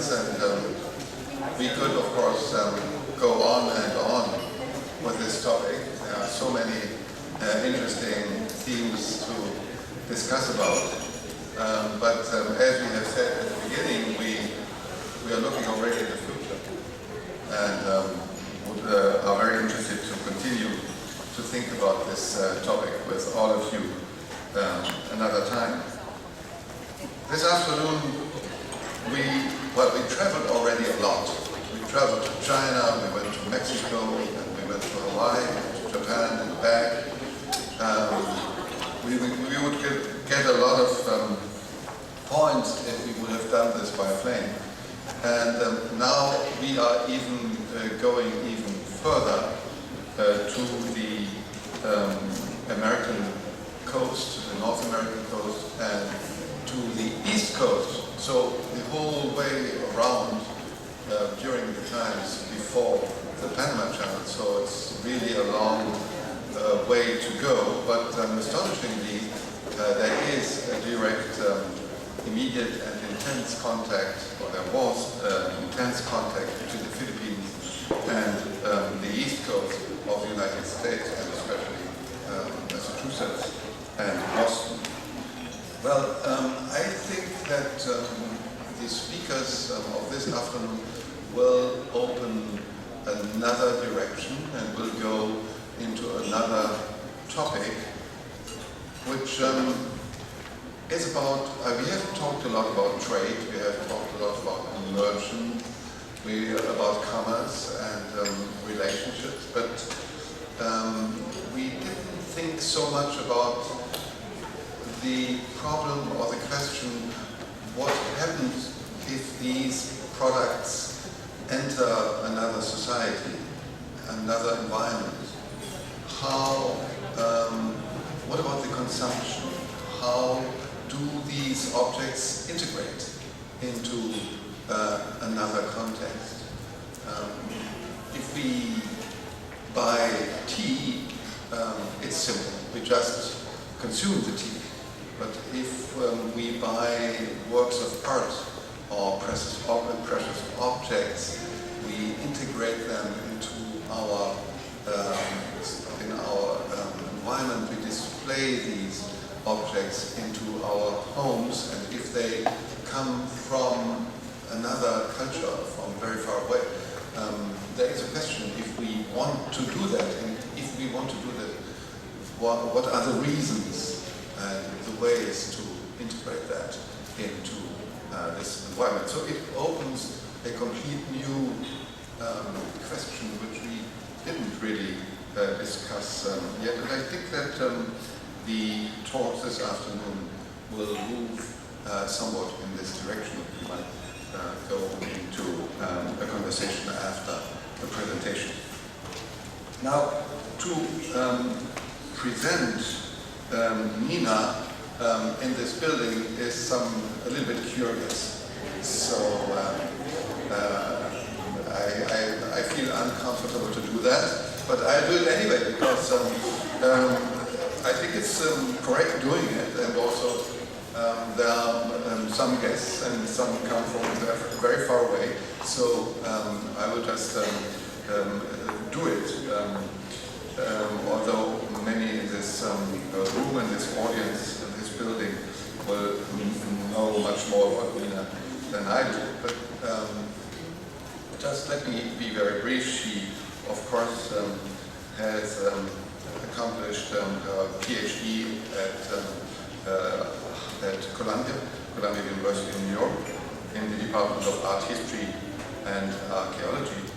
friends, and we could, of course, go on and on with this topic. There are so many interesting themes to discuss about. But as we have said at the beginning, we are looking already at the future, and are very interested to continue to think about this topic with all of you another time. This afternoon, we traveled already a lot. We traveled to China, we went to Mexico, and we went to Hawaii, to Japan and back. We would get a lot of points if we would have done this by plane. And now we are even going even further to the American coast, the North American coast, and to the East Coast. So the whole way around during the times before the Panama Channel. So it's really a long way to go. But astonishingly, there is a direct, immediate and intense contact, or there was intense contact between the Philippines and the East Coast of the United States, and especially Massachusetts and Boston. Well, I think that the speakers of this afternoon will open another direction and will go into another topic, which is about, we have talked a lot about trade, we have talked a lot about immersion, about commerce and relationships, but we didn't think so much about the problem or the question, what happens if these products enter another society, another environment? How, what about the consumption? How do these objects integrate into another context? If we buy tea, it's simple. We just consume the tea. But if we buy works of art or precious objects, we integrate them into our environment. We display these objects into our homes, and if they come from another culture, from very far away, there is a question if we want to do that, and if we want to do that, what are the reasons and the ways to integrate that into this environment. So it opens a complete new question which we didn't really discuss yet. And I think that the talks this afternoon will move somewhat in this direction. We might go into a conversation after the presentation. Now, to present Nina in this building is a little bit curious. So I feel uncomfortable to do that, but I'll do it anyway because I think it's correct doing it, and also there are some guests and some come from very far away, so I will just do it. Although many in this room and this audience in this building will know much more about Nina than I do. But just let me be very brief. She, of course, has accomplished her PhD at Columbia University in New York, in the Department of Art History and Archaeology.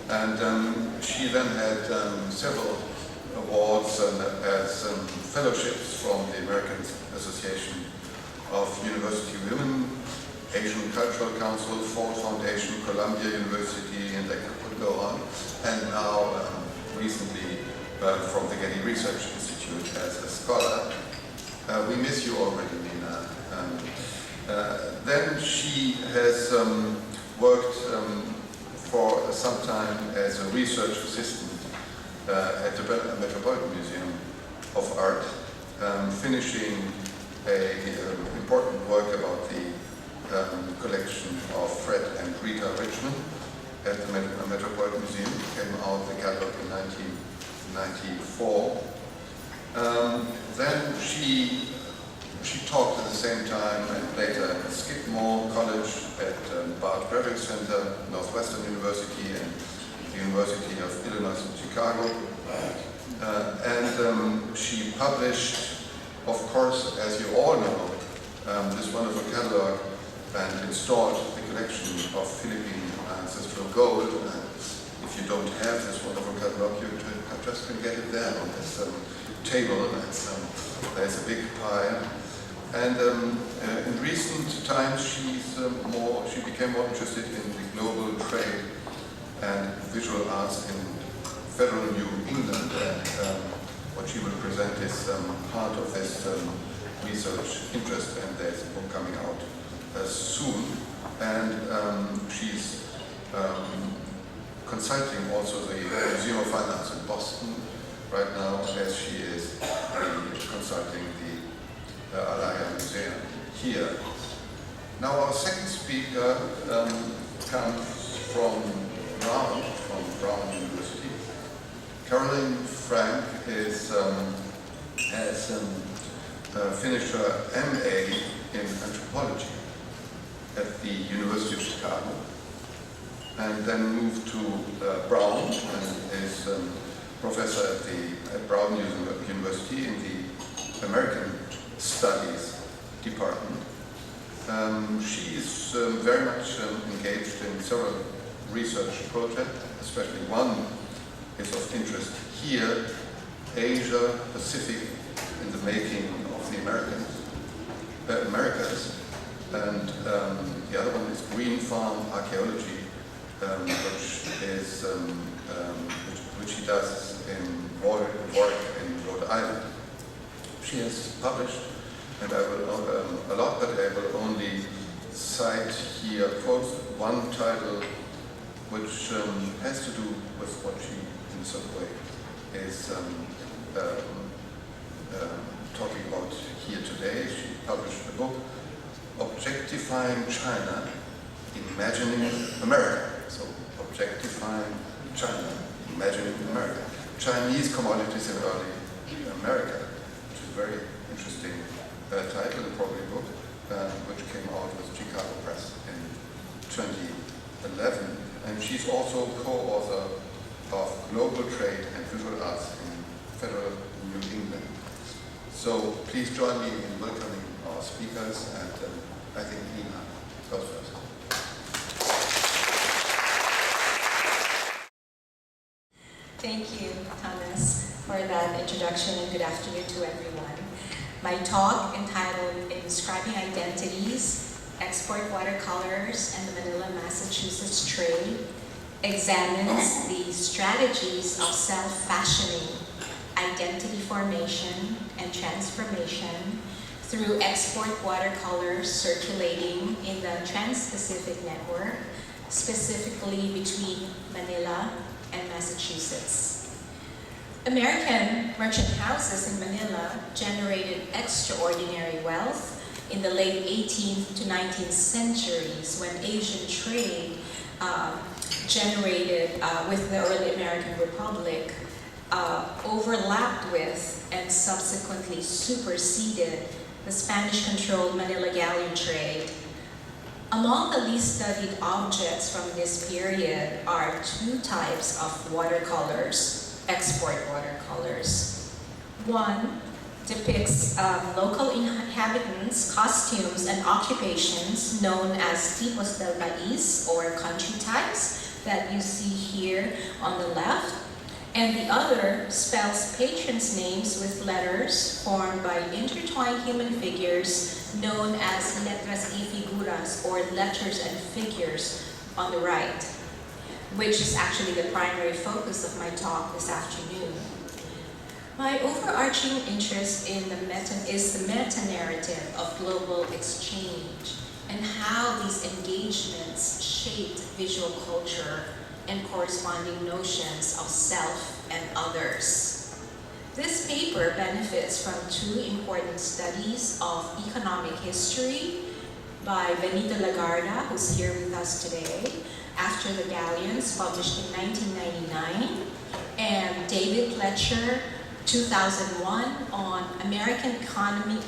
And she then had several awards as fellowships from the American Association of University Women, Asian Cultural Council, Ford Foundation, Columbia University, and I could go on. And now, recently, from the Getty Research Institute as a scholar. We miss you already, Nina. Then she has worked for some time as a research assistant at the Metropolitan Museum of Art, finishing an important work about the collection of Fred Richmond at the Metropolitan Museum. It came out, the catalog, in 1994. Then she taught at the same time and later at Skidmore College, at Bard Graduate Center, Northwestern University, and the University of Illinois in Chicago. She published, of course, as you all know, this wonderful catalog and installed the collection of Philippine ancestral gold. And if you don't have this wonderful catalog, you just can get it there on this table. There's a big pile. And in recent times, she became more interested in the global trade and visual arts in federal New England. And what she will present is part of this research interest, and there's a book coming out soon. And she's consulting also the Museum of Fine Arts in Boston right now, as she is consulting the Ayala Museum here. Now our second speaker comes from Brown University. Caroline Frank has finished her MA in anthropology at the University of Chicago, and then moved to Brown and is professor at Brown University in the American Studies Department. She is very much engaged in several research projects, especially one is of interest here, Asia Pacific in the making of the Americas, and the other one is Green Farm Archaeology, which she does in Warwick in Rhode Island. She has published, and I will a lot, but I will only cite here first one title which has to do with what she, in some way, is talking about here today. She published a book, Objectifying China, Imagining America. So, Objectifying China, Imagining America. Chinese commodities in early America, which is a very interesting title, probably book, which came out with Chicago Press in 2011. And she's also co-author of Global Trade and Visual Arts in Federal New England. So please join me in welcoming our speakers, and I think Nina goes first. Thank you, Thomas, for that introduction, and good afternoon to everyone. My talk, entitled Inscribing Identities, Export Watercolors and the Manila-Massachusetts Trade, examines the strategies of self-fashioning, identity formation, and transformation through export watercolors circulating in the Transpacific network, specifically between Manila and Massachusetts. American merchant houses in Manila generated extraordinary wealth in the late 18th to 19th centuries, when Asian trade generated with the early American Republic overlapped with and subsequently superseded the Spanish-controlled Manila galleon trade. Among the least studied objects from this period are two types of watercolors, export watercolors. One depicts local inhabitants' costumes and occupations known as tipos del país, or country types, that you see here on the left. And the other spells patrons' names with letters formed by intertwined human figures known as letras y figuras, or letters and figures, on the right, which is actually the primary focus of my talk this afternoon. My overarching interest is the meta-narrative of global exchange and how these engagements shaped visual culture and corresponding notions of self and others. This paper benefits from two important studies of economic history by Benito Lagarda, who's here with us today, After the Galleons, published in 1999, and David Fletcher, 2001, on American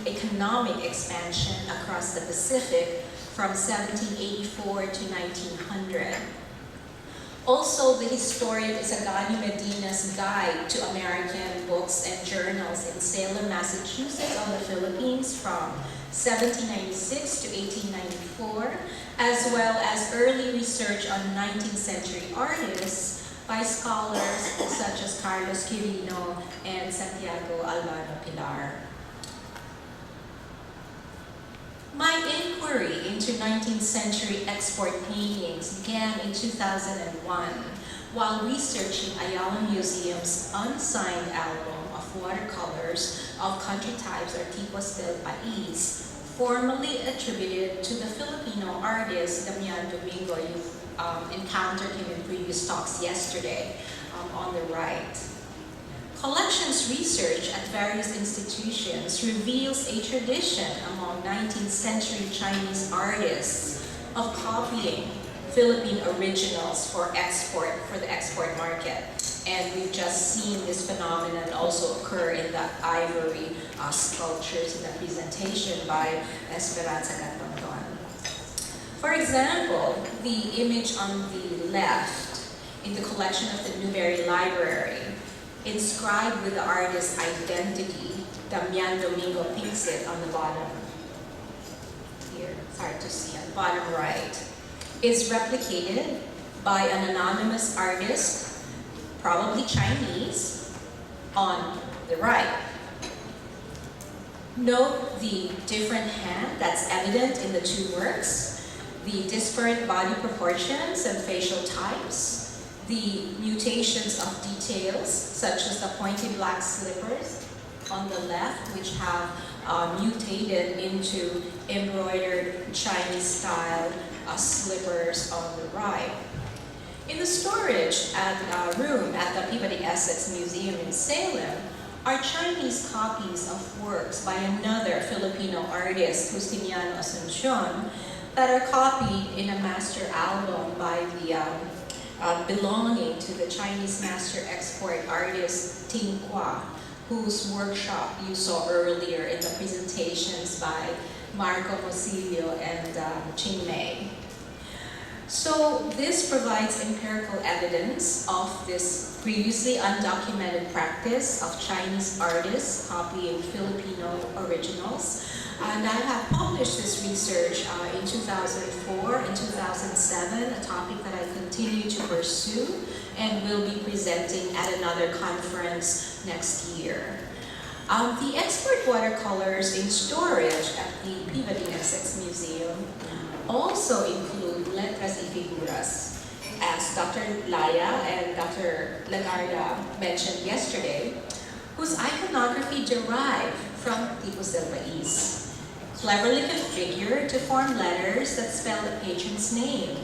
economic expansion across the Pacific from 1784 to 1900. Also, the historian Isagani Medina's Guide to American Books and Journals in Salem, Massachusetts on the Philippines from 1796 to 1894, as well as early research on 19th century artists by scholars such as Carlos Quirino and Santiago Albano Pilar. My inquiry into 19th century export paintings began in 2001 while researching Ayala Museum's unsigned album of watercolors of country types or tipos del país, formerly attributed to the Filipino artist Damian Domingo. You encountered him in previous talks yesterday on the right. Collections research at various institutions reveals a tradition among 19th century Chinese artists of copying Philippine originals for the export market. And we've just seen this phenomenon also occur in the ivory sculptures in the presentation by Esperanza Gatonton. For example, the image on the left in the collection of the Newberry Library, inscribed with the artist's identity, Damian Domingo Pinxit, on the bottom here, it's hard to see, on the bottom right, is replicated by an anonymous artist, probably Chinese, on the right. Note the different hand that's evident in the two works, the disparate body proportions and facial types, the mutations of details, such as the pointy black slippers on the left, which have mutated into embroidered Chinese-style slippers on the right. In the storage room at the Peabody Essex Museum in Salem are Chinese copies of works by another Filipino artist, Justiniano Asuncion, that are copied in a master album by the belonging to the Chinese master export artist Ting Kwa, whose workshop you saw earlier in the presentations by Marco Mosilio and Ching Mei. So this provides empirical evidence of this previously undocumented practice of Chinese artists copying Filipino originals. And I have published this research in 2004 and 2007, a topic that I continue to pursue and will be presenting at another conference next year. The export watercolors in storage at the Peabody Essex Museum also include letras y figuras, as Dr. Laya and Dr. Lagarda mentioned yesterday, whose iconography derived from tipos del país, cleverly configured to form letters that spell the patron's name.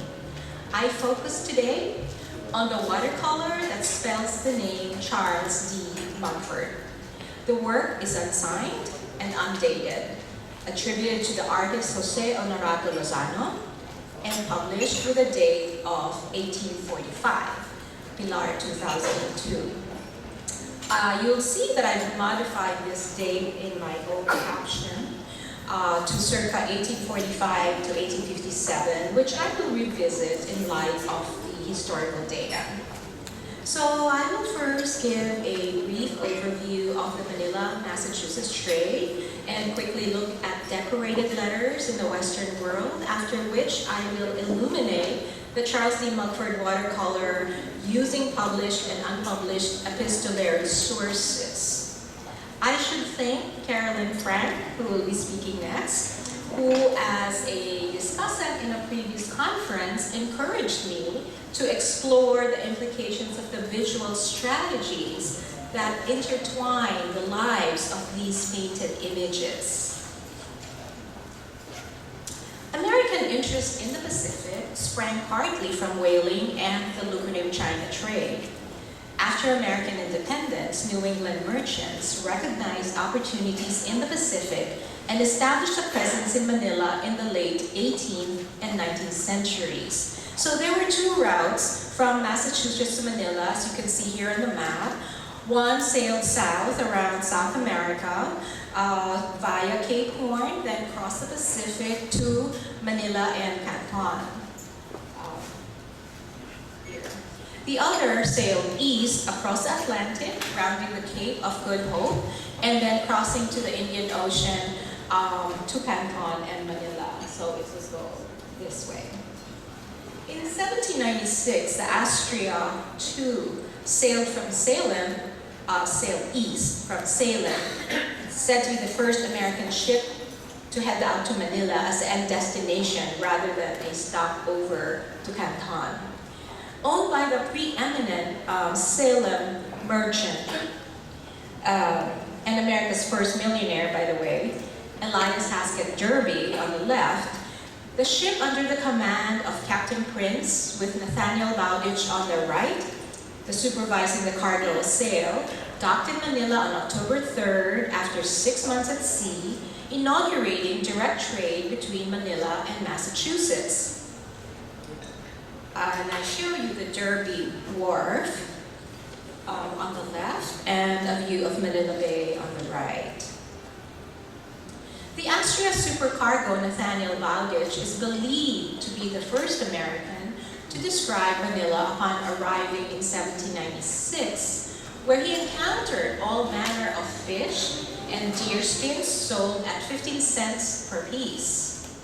I focus today on the watercolor that spells the name Charles D. Mumford. The work is unsigned and undated, attributed to the artist Jose Honorato Lozano, and published with a date of 1845, Pilar 2002. You'll see that I've modified this date in my own caption to circa 1845 to 1857, which I will revisit in light of the historical data. So I will first give a brief overview of the Manila-Massachusetts trade and quickly look at decorated letters in the Western world, after which I will illuminate the Charles D. Mumford watercolor using published and unpublished epistolary sources. I should thank Carolyn Frank, who will be speaking next, who, as a discussant in a previous conference, encouraged me to explore the implications of the visual strategies that intertwine the lives of these painted images. American interest in the Pacific sprang partly from whaling and the lucrative China trade. After American independence, New England merchants recognized opportunities in the Pacific and established a presence in Manila in the late 18th and 19th centuries. So there were two routes from Massachusetts to Manila, as you can see here on the map. One sailed south around South America via Cape Horn, then crossed the Pacific to Manila and Canton. Here. The other sailed east across the Atlantic, rounding the Cape of Good Hope, and then crossing to the Indian Ocean to Canton and Manila. So it was go this way. In 1796, the Astrea II sailed from Salem, sailed east from Salem, said to be the first American ship to head out to Manila as the end destination rather than a stopover to Canton. Owned by the preeminent Salem merchant, and America's first millionaire, by the way, Elias Haskett Derby on the left, the ship under the command of Captain Prince with Nathaniel Bowditch on the right, the supervising the cargo sail, docked in Manila on October 3rd after 6 months at sea, inaugurating direct trade between Manila and Massachusetts. And I show you the Derby Wharf on the left and a view of Manila Bay on the right. The Astrea supercargo Nathaniel Bowditch is believed to be the first American to describe Manila upon arriving in 1796, where he encountered all manner of fish and deer skins sold at 15 cents per piece.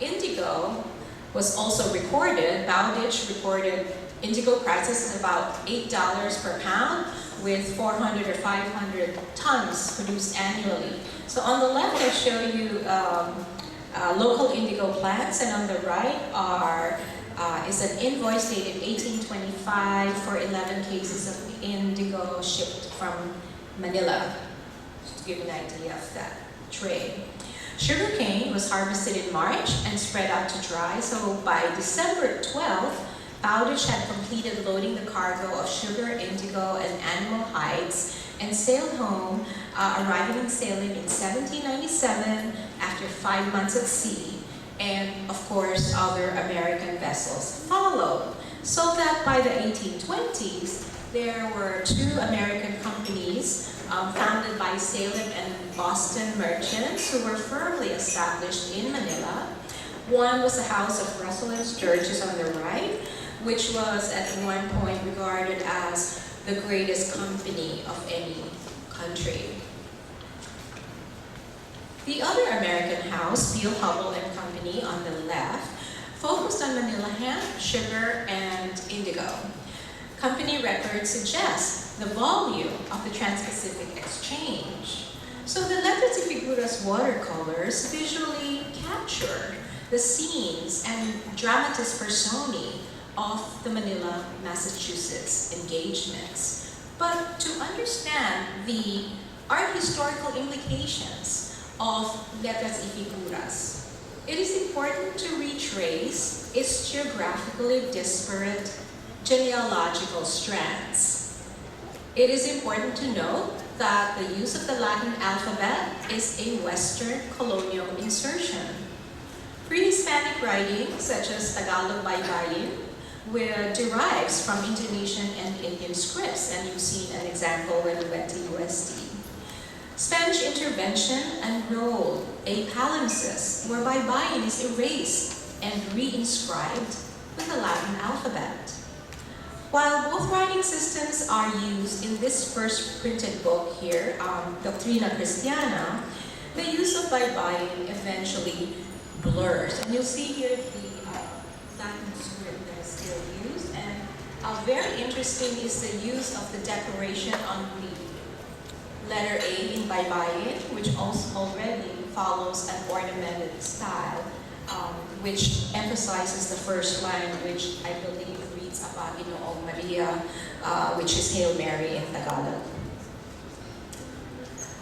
Indigo was also recorded. Bowditch reported indigo prices of about $8 per pound, with 400 or 500 tons produced annually. So on the left, I show you local indigo plants, and on the right is an invoice dated 1825 for 11 cases of indigo shipped from Manila, just to give you an idea of that trade. Sugarcane was harvested in March and spread out to dry, so by December 12th, Bowditch had completed loading the cargo of sugar, indigo, and animal hides and sailed home, arriving in Salem in 1797 after 5 months at sea, and of course other American vessels followed. So that by the 1820s, there were two American companies founded by Salem and Boston merchants who were firmly established in Manila. One was the House of Russell and Sturgis on the right, which was at one point regarded as the greatest company of any country. The other American house, Beal Hubble and Company on the left, focused on Manila hemp, sugar, and indigo. Company records suggest the volume of the Transpacific exchange. So the Letras y Figuras watercolors visually captured the scenes and dramatis personae of the Manila-Massachusetts engagements. But to understand the art historical implications of Letras y Figuras, it is important to retrace its geographically disparate genealogical strands. It is important to note that the use of the Latin alphabet is a Western colonial insertion. Pre-Hispanic writings, such as Tagalog Baybayin, derives from Indonesian and Indian scripts, and you've seen an example when we went to UST. Spanish intervention enrolled a palimpsest whereby Baybayin is erased and re-inscribed with the Latin alphabet. While both writing systems are used in this first printed book here, Doctrina Christiana, the use of Baybayin eventually blurs. And you'll see here the Latin script that is still used. And very interesting is the use of the decoration on the letter A in Baybayin, which also already follows an ornamented style, which emphasizes the first line, which I believe reads Apa Ginoong Maria, which is Hail Mary in Tagalog.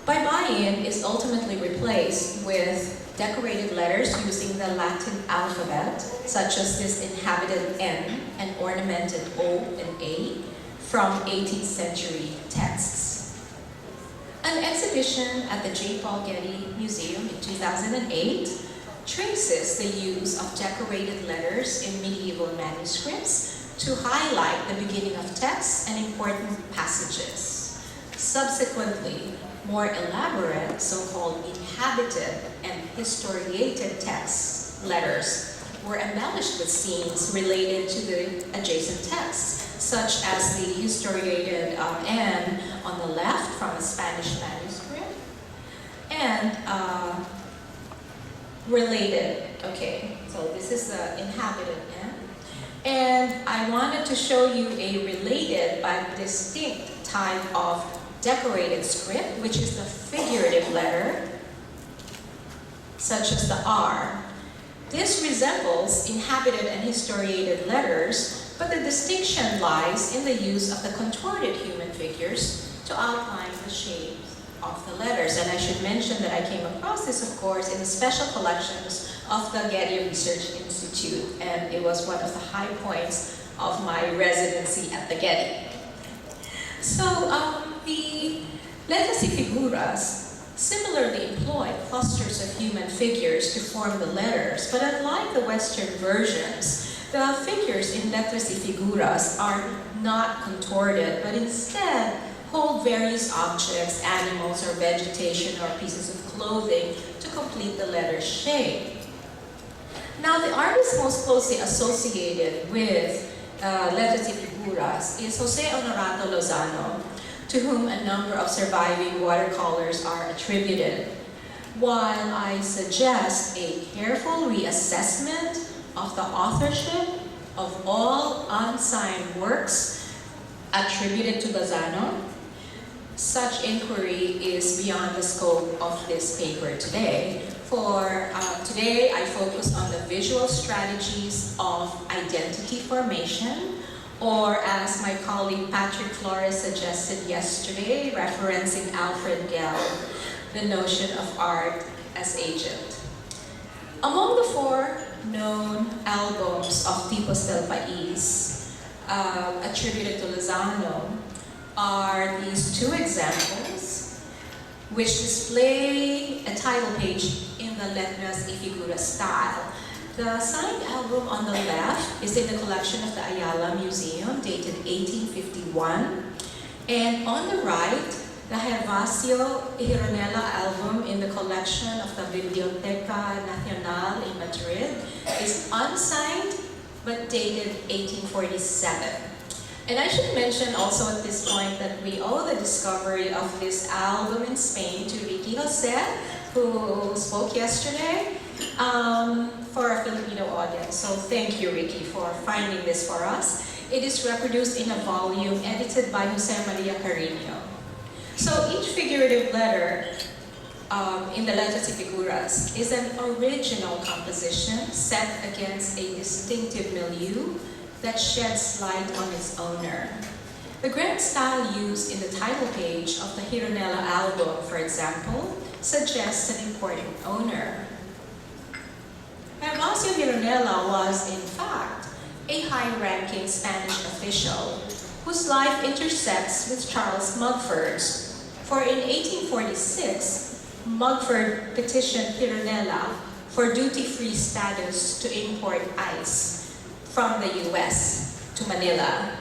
Baybayin is ultimately replaced with decorated letters using the Latin alphabet, such as this inhabited N and ornamented O and A from 18th century texts. An exhibition at the J. Paul Getty Museum in 2008 traces the use of decorated letters in medieval manuscripts to highlight the beginning of texts and important passages. Subsequently, more elaborate, so-called inhabited and historiated texts, letters, were embellished with scenes related to the adjacent texts, such as the historiated N on the left from a Spanish manuscript, and related, okay, so this is the inhabited N. And I wanted to show you a related but distinct type of decorated script, which is the figurative letter, such as the R. This resembles inhabited and historiated letters, but the distinction lies in the use of the contorted human figures to outline the shapes of the letters. And I should mention that I came across this, of course, in the special collections of the Getty Research Institute, and it was one of the high points of my residency at the Getty. So the letras y figuras similarly employ clusters of human figures to form the letters, but unlike the Western versions, the figures in letras y figuras are not contorted, but instead hold various objects, animals or vegetation or pieces of clothing to complete the letter's shape. Now, the artist most closely associated with letras y figuras is Jose Honorato Lozano, to whom a number of surviving watercolors are attributed. While I suggest a careful reassessment of the authorship of all unsigned works attributed to Lozano, such inquiry is beyond the scope of this paper today. For today, I focus on the visual strategies of identity formation, or as my colleague Patrick Flores suggested yesterday, referencing Alfred Gell, the notion of art as agent. Among the four known albums of Tipos del País attributed to Lozano are these two examples, which display a title page in the letras y figuras style. The signed album on the left is in the collection of the Ayala Museum, dated 1851. And on the right, the Gervasio Hironella album in the collection of the Biblioteca Nacional in Madrid is unsigned, but dated 1847. And I should mention also at this point that we owe the discovery of this album in Spain to Ricky Jose, who spoke yesterday, for a Filipino audience. So thank you, Ricky, for finding this for us. It is reproduced in a volume edited by Jose Maria Carino. So each figurative letter in the letras y figuras is an original composition set against a distinctive milieu that sheds light on its owner. The grand style used in the title page of the Hironella album, for example, suggests an important owner. Gervasio Hironella was, in fact, a high-ranking Spanish official whose life intersects with Charles Mugford's. For in 1846, Mugford petitioned Hironella for duty-free status to import ice from the US to Manila,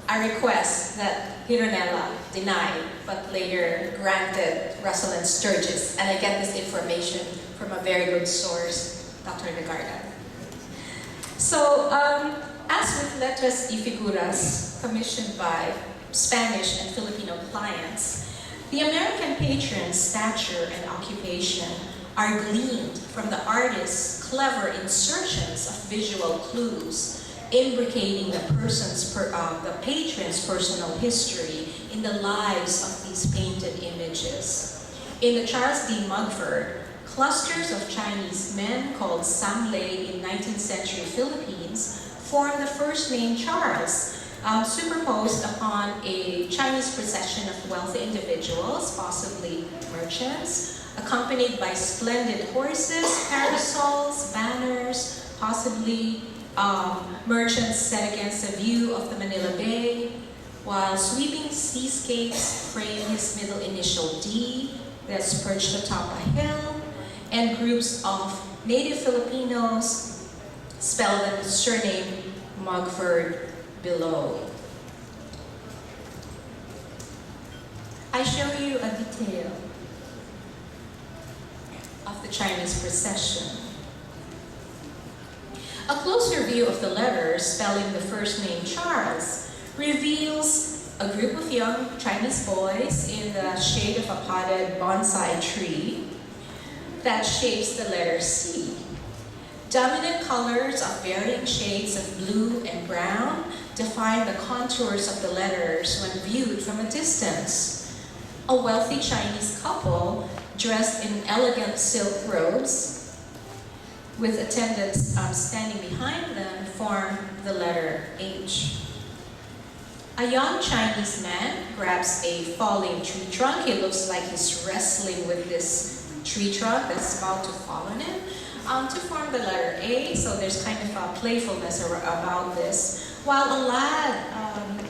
a request that Hironella denied, but later granted Russell and Sturgis. And I get this information from a very good source, Dr. Gerhard. So, as with letras y figuras commissioned by Spanish and Filipino clients, the American patron's stature and occupation are gleaned from the artist's clever insertions of visual clues, imbricating the patron's personal history in the lives of these painted images. In the Charles D. Mugford, clusters of Chinese men called Samlay in 19th century Philippines form the first name Charles, superposed upon a Chinese procession of wealthy individuals, possibly merchants, accompanied by splendid horses, parasols, banners, possibly merchants set against a view of the Manila Bay, while sweeping seascapes frame his middle initial D that's perched atop a hill, and groups of native Filipinos spell the surname Mugford below. I show you a detail of the Chinese procession. A closer view of the letters spelling the first name Charles reveals a group of young Chinese boys in the shade of a potted bonsai tree that shapes the letter C. Dominant colors of varying shades of blue and brown define the contours of the letters when viewed from a distance. A wealthy Chinese couple dressed in elegant silk robes with attendants standing behind them form the letter H. A young Chinese man grabs a falling tree trunk. It looks like he's wrestling with this tree trunk that's about to fall on him to form the letter A, so there's kind of a playfulness about this. While a lad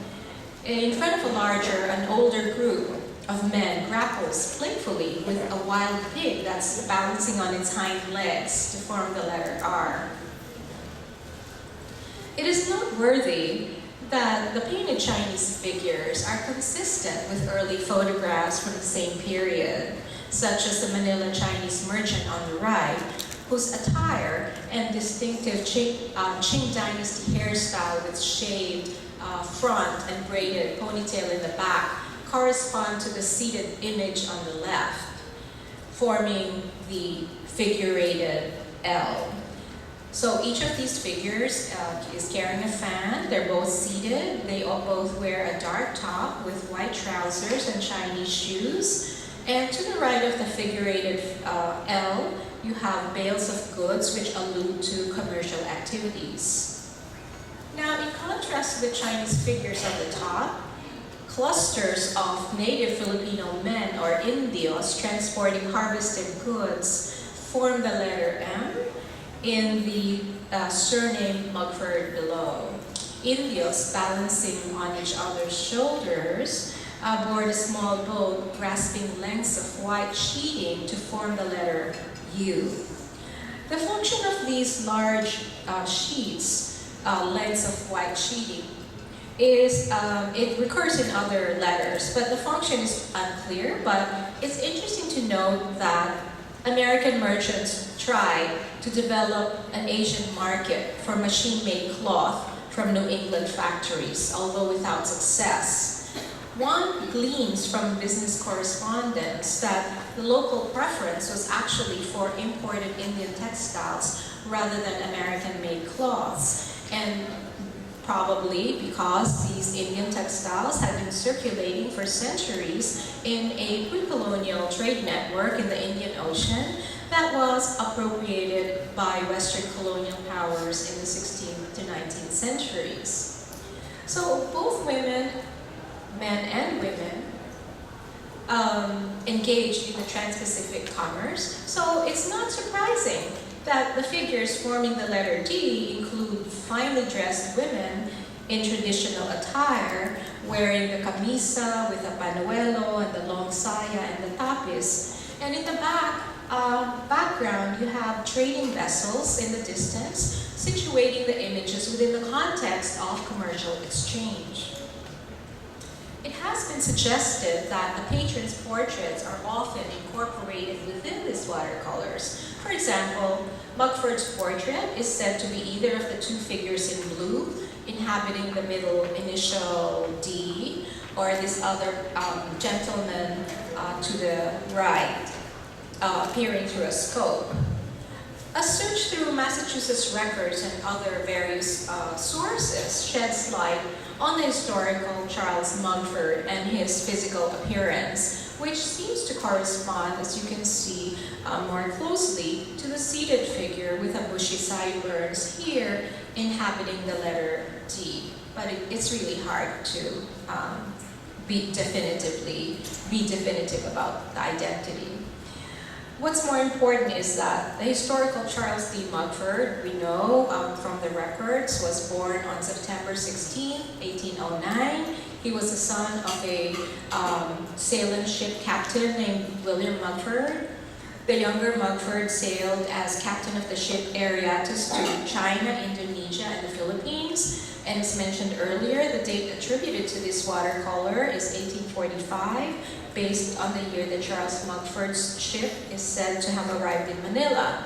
in front of a larger and older group of men grapples playfully with a wild pig that's balancing on its hind legs to form the letter R. It is noteworthy that the painted Chinese figures are consistent with early photographs from the same period, such as the Manila Chinese merchant on the right, whose attire and distinctive Qing Dynasty hairstyle with shaved front and braided ponytail in the back correspond to the seated image on the left, forming the figurated L. So each of these figures is carrying a fan. They're both seated. They all both wear a dark top with white trousers and Chinese shoes. And to the right of the figurated L, you have bales of goods which allude to commercial activities. Now, in contrast to the Chinese figures on the top, clusters of native Filipino men or Indios transporting harvested goods form the letter M in the surname Mugford below. Indios balancing on each other's shoulders aboard a small boat grasping lengths of white sheeting to form the letter U. The function of these large sheets, lengths of white sheeting, is it recurs in other letters, but the function is unclear. But it's interesting to note that American merchants tried to develop an Asian market for machine-made cloth from New England factories, although without success. One gleans from business correspondence that the local preference was actually for imported Indian textiles rather than American-made cloths, and probably because these Indian textiles had been circulating for centuries in a pre-colonial trade network in the Indian Ocean that was appropriated by Western colonial powers in the 16th to 19th centuries. So both men and women, engaged in the Transpacific commerce, so it's not surprising that the figures forming the letter D include finely dressed women in traditional attire, wearing the camisa with the panuelo and the long saya and the tapis. And in the background, you have trading vessels in the distance, situating the images within the context of commercial exchange. It has been suggested that the patrons' portraits are often incorporated within these watercolors. For example, Mugford's portrait is said to be either of the two figures in blue, inhabiting the middle initial D, or this other gentleman to the right, appearing through a scope. A search through Massachusetts records and other various sources sheds light on the historical Charles Mugford and his physical appearance, which seems to correspond, as you can see more closely, to the seated figure with a bushy sideburns here inhabiting the letter D. But it's really hard to be definitive about the identity. what's more important is that the historical Charles D. Mugford, we know from the records, was born on September 16, 1809. He was the son of a Salem ship captain named William Mugford. The younger Mugford sailed as captain of the ship Ariatus to China, Indonesia, and the Philippines. And as mentioned earlier, the date attributed to this watercolor is 1845, based on the year that Charles Mugford's ship is said to have arrived in Manila.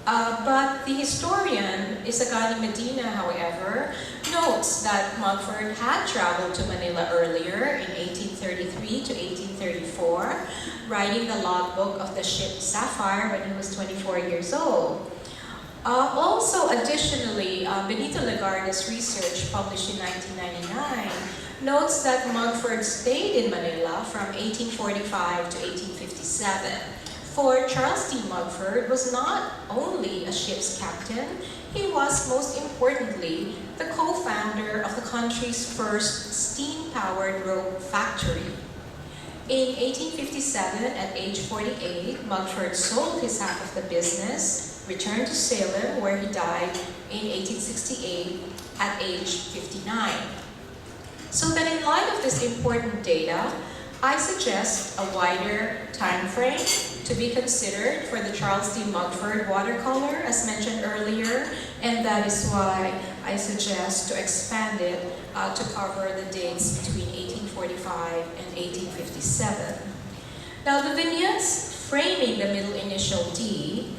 But the historian, Isagani Medina, however, notes that Mugford had traveled to Manila earlier in 1833 to 1834, writing the logbook of the ship Sapphire when he was 24 years old. Also, additionally, Benito Legarda's research published in 1999 notes that Mugford stayed in Manila from 1845 to 1857. For Charles D. Mugford was not only a ship's captain, he was most importantly the co-founder of the country's first steam-powered rope factory. In 1857, at age 48, Mugford sold his half of the business, returned to Salem, where he died in 1868 at age 59. So that in light of this important data, I suggest a wider time frame to be considered for the Charles D. Mugford watercolor, as mentioned earlier, and that is why I suggest to expand it to cover the dates between 1845 and 1857. Now, the vignettes framing the middle initial D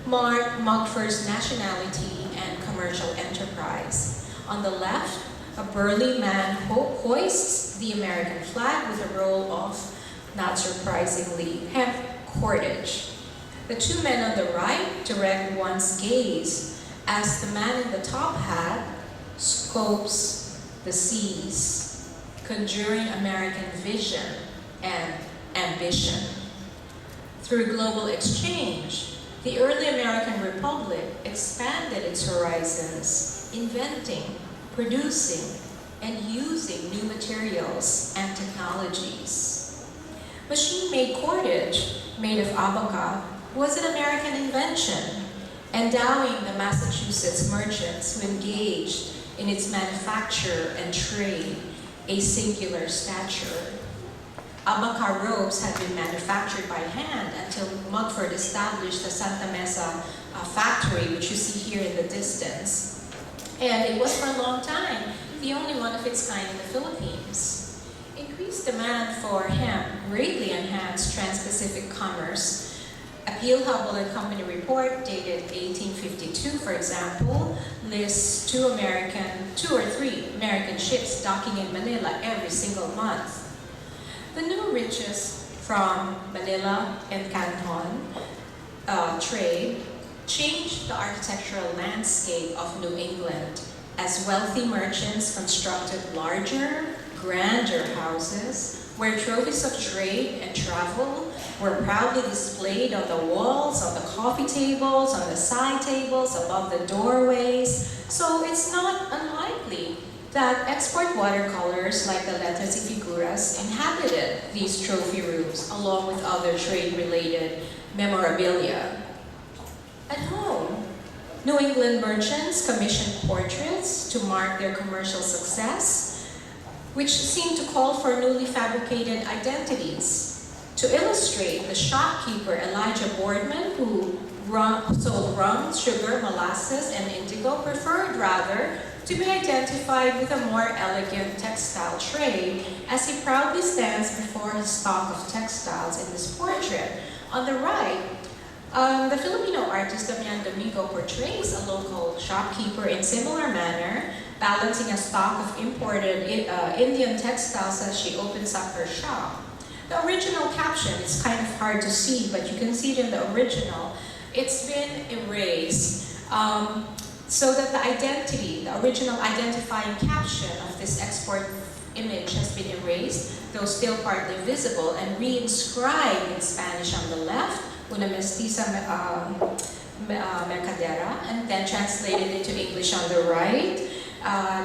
mark Mugford's nationality and commercial enterprise. On the left, a burly man hoists the American flag with a roll of, not surprisingly, hemp cordage. The two men on the right direct one's gaze as the man in the top hat scopes the seas, conjuring American vision and ambition. Through global exchange, the early American Republic expanded its horizons, inventing, producing, and using new materials and technologies. Machine-made cordage, made of abaca, was an American invention, endowing the Massachusetts merchants who engaged in its manufacture and trade a singular stature. Abaca ropes had been manufactured by hand until Mugford established the Santa Mesa factory, which you see here in the distance. And it was for a long time the only one of its kind in the Philippines. Increased demand for hemp greatly enhanced Transpacific commerce. A Peel, Hubbell and Company report dated 1852, for example, lists two or three American ships docking in Manila every single month. The new riches from Manila and Canton trade changed the architectural landscape of New England as wealthy merchants constructed larger, grander houses where trophies of trade and travel were proudly displayed on the walls, on the coffee tables, on the side tables, above the doorways. So it's not unlikely that export watercolors like the letras y figuras inhabited these trophy rooms along with other trade-related memorabilia. At home, New England merchants commissioned portraits to mark their commercial success, which seemed to call for newly fabricated identities. To illustrate, the shopkeeper Elijah Boardman, who sold rum, sugar, molasses, and indigo, preferred rather to be identified with a more elegant textile trade, as he proudly stands before his stock of textiles in this portrait. On the right, the Filipino artist Damian Domingo portrays a local shopkeeper in similar manner, balancing a stock of imported Indian textiles as she opens up her shop. The original caption is kind of hard to see, but you can see it in the original. It's been erased so that the identity, the original identifying caption of this export image has been erased, though still partly visible, and re-inscribed in Spanish on the left, Una Mestiza Mercadera, and then translated into English on the right,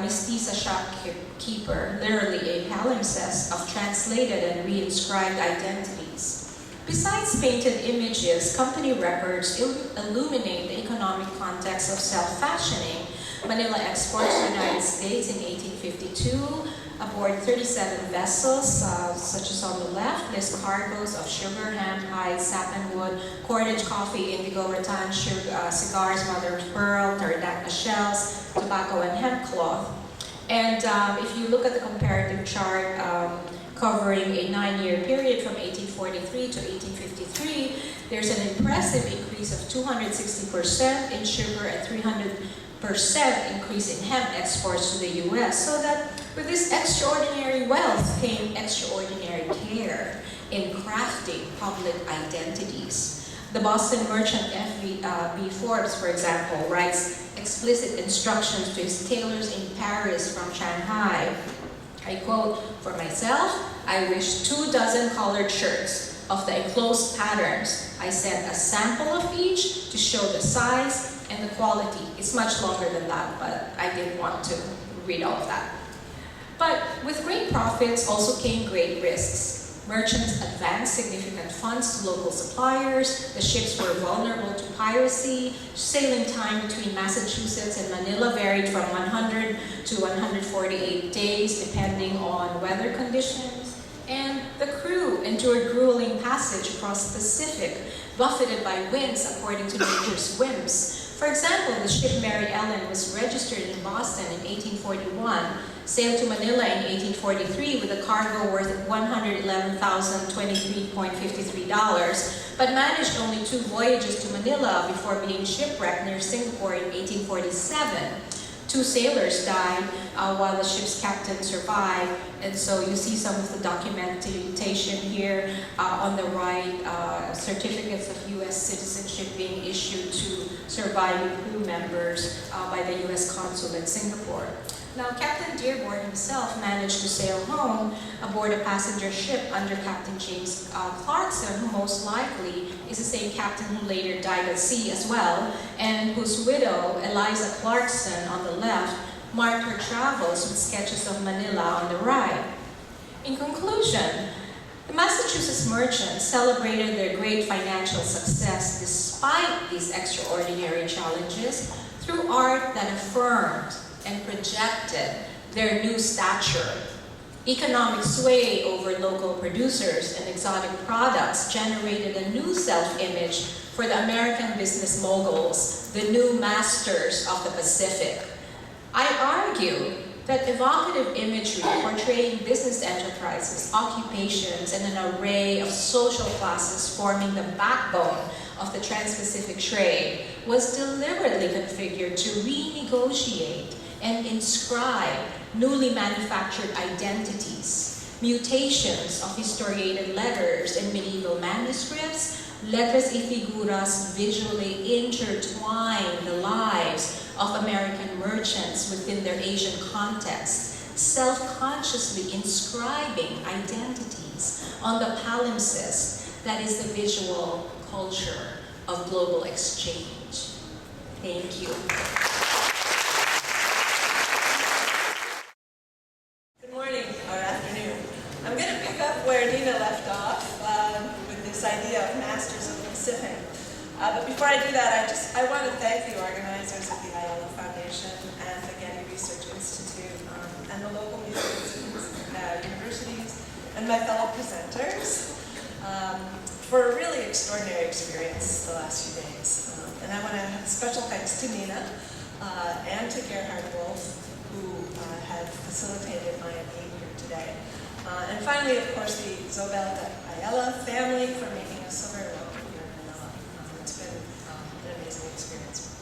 Mestiza Shopkeeper, literally a palimpsest of translated and re-inscribed identities. Besides painted images, company records illuminate the economic context of self-fashioning. Manila exports to the United States in 1852 aboard 37 vessels, such as on the left, list cargoes of sugar, hemp, hide, sappanwood, cordage, coffee, indigo, rattan, sugar, cigars, mother of pearl, pterodactyl shells, tobacco, and hemp cloth. And if you look at the comparative chart covering a 9-year period from 1843 to 1853, there's an impressive increase of 260% in sugar and 300% increase in hemp exports to the U.S. So that with this extraordinary wealth came extraordinary care in crafting public identities. The Boston merchant F.B. Forbes, for example, writes explicit instructions to his tailors in Paris from Shanghai. I quote, "For myself, I wish 24 colored shirts of the enclosed patterns. I sent a sample of each to show the size and the quality." It's much longer than that, but I didn't want to read all of that. But with great profits also came great risks. Merchants advanced significant funds to local suppliers. The ships were vulnerable to piracy. Sailing time between Massachusetts and Manila varied from 100 to 148 days, depending on weather conditions. And the crew endured grueling passage across the Pacific, buffeted by winds according to nature's whims. For example, the ship Mariles was registered in Boston in 1841, sailed to Manila in 1843 with a cargo worth $111,023.53, but managed only 2 voyages to Manila before being shipwrecked near Singapore in 1847. 2 sailors died while the ship's captain survived, and so you see some of the documentation here on the right, certificates of U.S. citizenship being issued to surviving crew members by the U.S. consul in Singapore. Now, Captain Dearborn himself managed to sail home aboard a passenger ship under Captain James Clarkson, who most likely is the same captain who later died at sea as well, and whose widow, Eliza Clarkson, on the left, marked her travels with sketches of Manila on the right. In conclusion, the Massachusetts merchants celebrated their great financial success despite these extraordinary challenges through art that affirmed and projected their new stature. Economic sway over local producers and exotic products generated a new self-image for the American business moguls, the new masters of the Pacific. I argue that evocative imagery portraying business enterprises, occupations, and an array of social classes forming the backbone of the Transpacific trade was deliberately configured to renegotiate and inscribe newly manufactured identities, mutations of historiated letters in medieval manuscripts. Letras y figuras visually intertwine the lives of American merchants within their Asian context, self-consciously inscribing identities on the palimpsest that is the visual culture of global exchange. Thank you. Good morning or afternoon. I'm going to pick up where Nina left off with this idea of Masters of the Pacific. But before I do that, I want to thank the organizers of the Ayala Foundation and the Getty Research Institute and the local museums, universities, and my fellow presenters for a really extraordinary experience the last few days. And I want to have special thanks to Nina and to Gerhard who had facilitated my being here today. And finally, of course, the Zobel Ayala family for making us so very welcome here in Manila. It's been an amazing experience.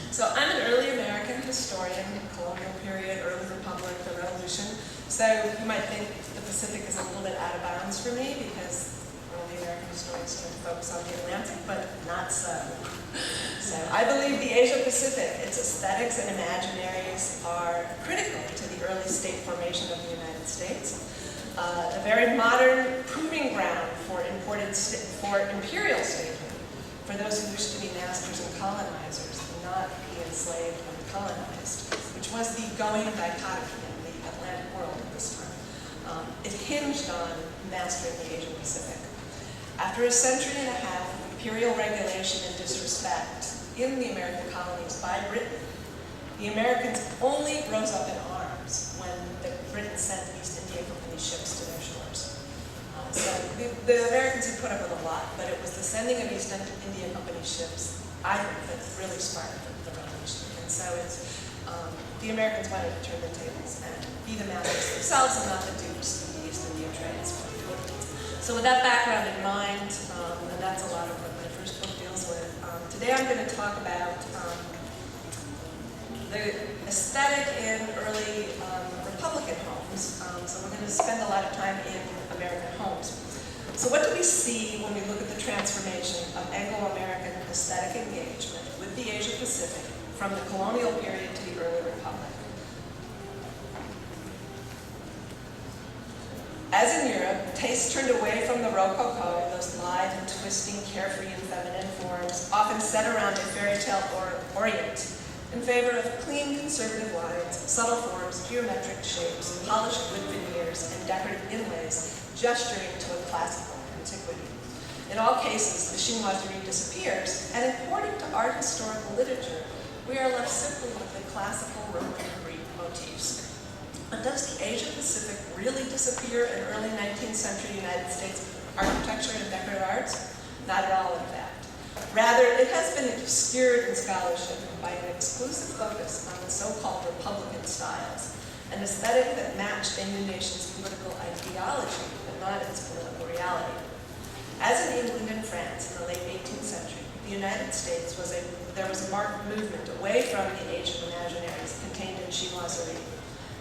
So I'm an early American historian, colonial period, early republic, the revolution. So you might think the Pacific is a little bit out of bounds for me because early American historians tend to focus on the Atlantic, but not so. So I believe the Asia-Pacific, its aesthetics and imaginaries are critical to the early state formation of the United States. A very modern proving ground for imperial statehood, for those who wish to be masters and colonizers, and not be enslaved and colonized, which was the going dichotomy in the Atlantic world at this time. It hinged on mastering the Asian Pacific. After a century and a half of imperial regulation and disrespect in the American colonies by Britain, the Americans only rose up in arms when Britain sent East India Company ships to their shores. So the Americans had put up with a lot, but it was the sending of East India Company ships, I think, that really sparked the revolution. And so it's, the Americans wanted to turn the tables and be the masters themselves and not the dupes of the East India trades. So with that background in mind, and that's a lot of what my first book deals with, today I'm going to talk about the aesthetic in early Republican homes. So we're going to spend a lot of time in American homes. So what do we see when we look at the transformation of Anglo-American aesthetic engagement with the Asia-Pacific from the colonial period to the early Republic? As in Europe, taste turned away from the Rococo, those lithe and twisting, carefree and feminine forms, often set around a fairy tale orient, in favor of clean, conservative lines, subtle forms, geometric shapes, polished wood veneers, and decorative inlays, gesturing to a classical antiquity. In all cases, the chinoiserie disappears, and according to art historical literature, we are left simply with the classical Roman and Greek motifs. But does the Asia-Pacific really disappear in early 19th century United States architecture and decorative arts? Not at all, in fact. Rather, it has been obscured in scholarship by an exclusive focus on the so-called Republican styles, an aesthetic that matched a new nation's political ideology, but not its political reality. As in England and France in the late 18th century, the United States there was a marked movement away from the Asian imaginaries contained in chinoiserie.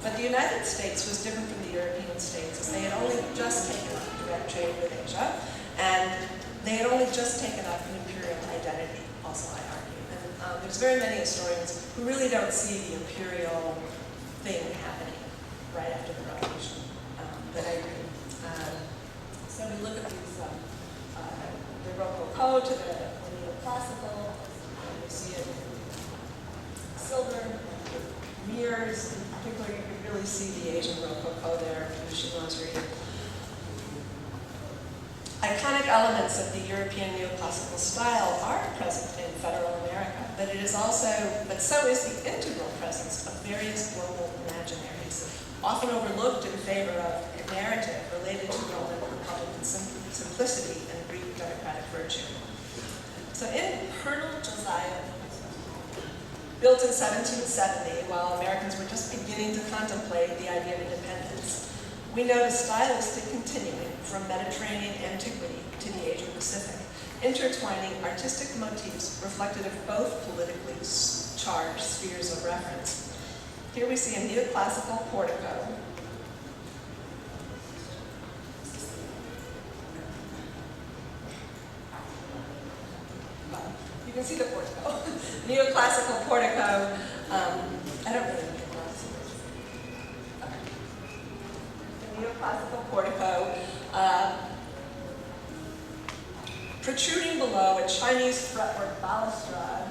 But the United States was different from the European states, as they had only just taken up direct trade with Asia, and they had only just taken up an imperial identity, also I argue. And there's very many historians who really don't see the imperial thing happening right after the revolution. But I agree. So we look at these, the Rococo to the neoclassical, and you see it silver, mirrors, in particular you can really see the Asian Rococo there in the chinoiserie. Iconic elements of the European neoclassical style are present in federal America, but so is the integral presence of various global imaginaries, often overlooked in favor of a narrative related to Roman Republican simplicity and Greek democratic virtue. So in Colonel Josiah, built in 1770, while Americans were just beginning to contemplate the idea of independence, we notice stylistic continuing from Mediterranean antiquity to the Asian Pacific, intertwining artistic motifs reflective of both politically charged spheres of reference. Here we see a neoclassical portico. You can see the portico. Neoclassical portico. I don't really need glasses. The neoclassical portico. Protruding below a Chinese fretwork balustrade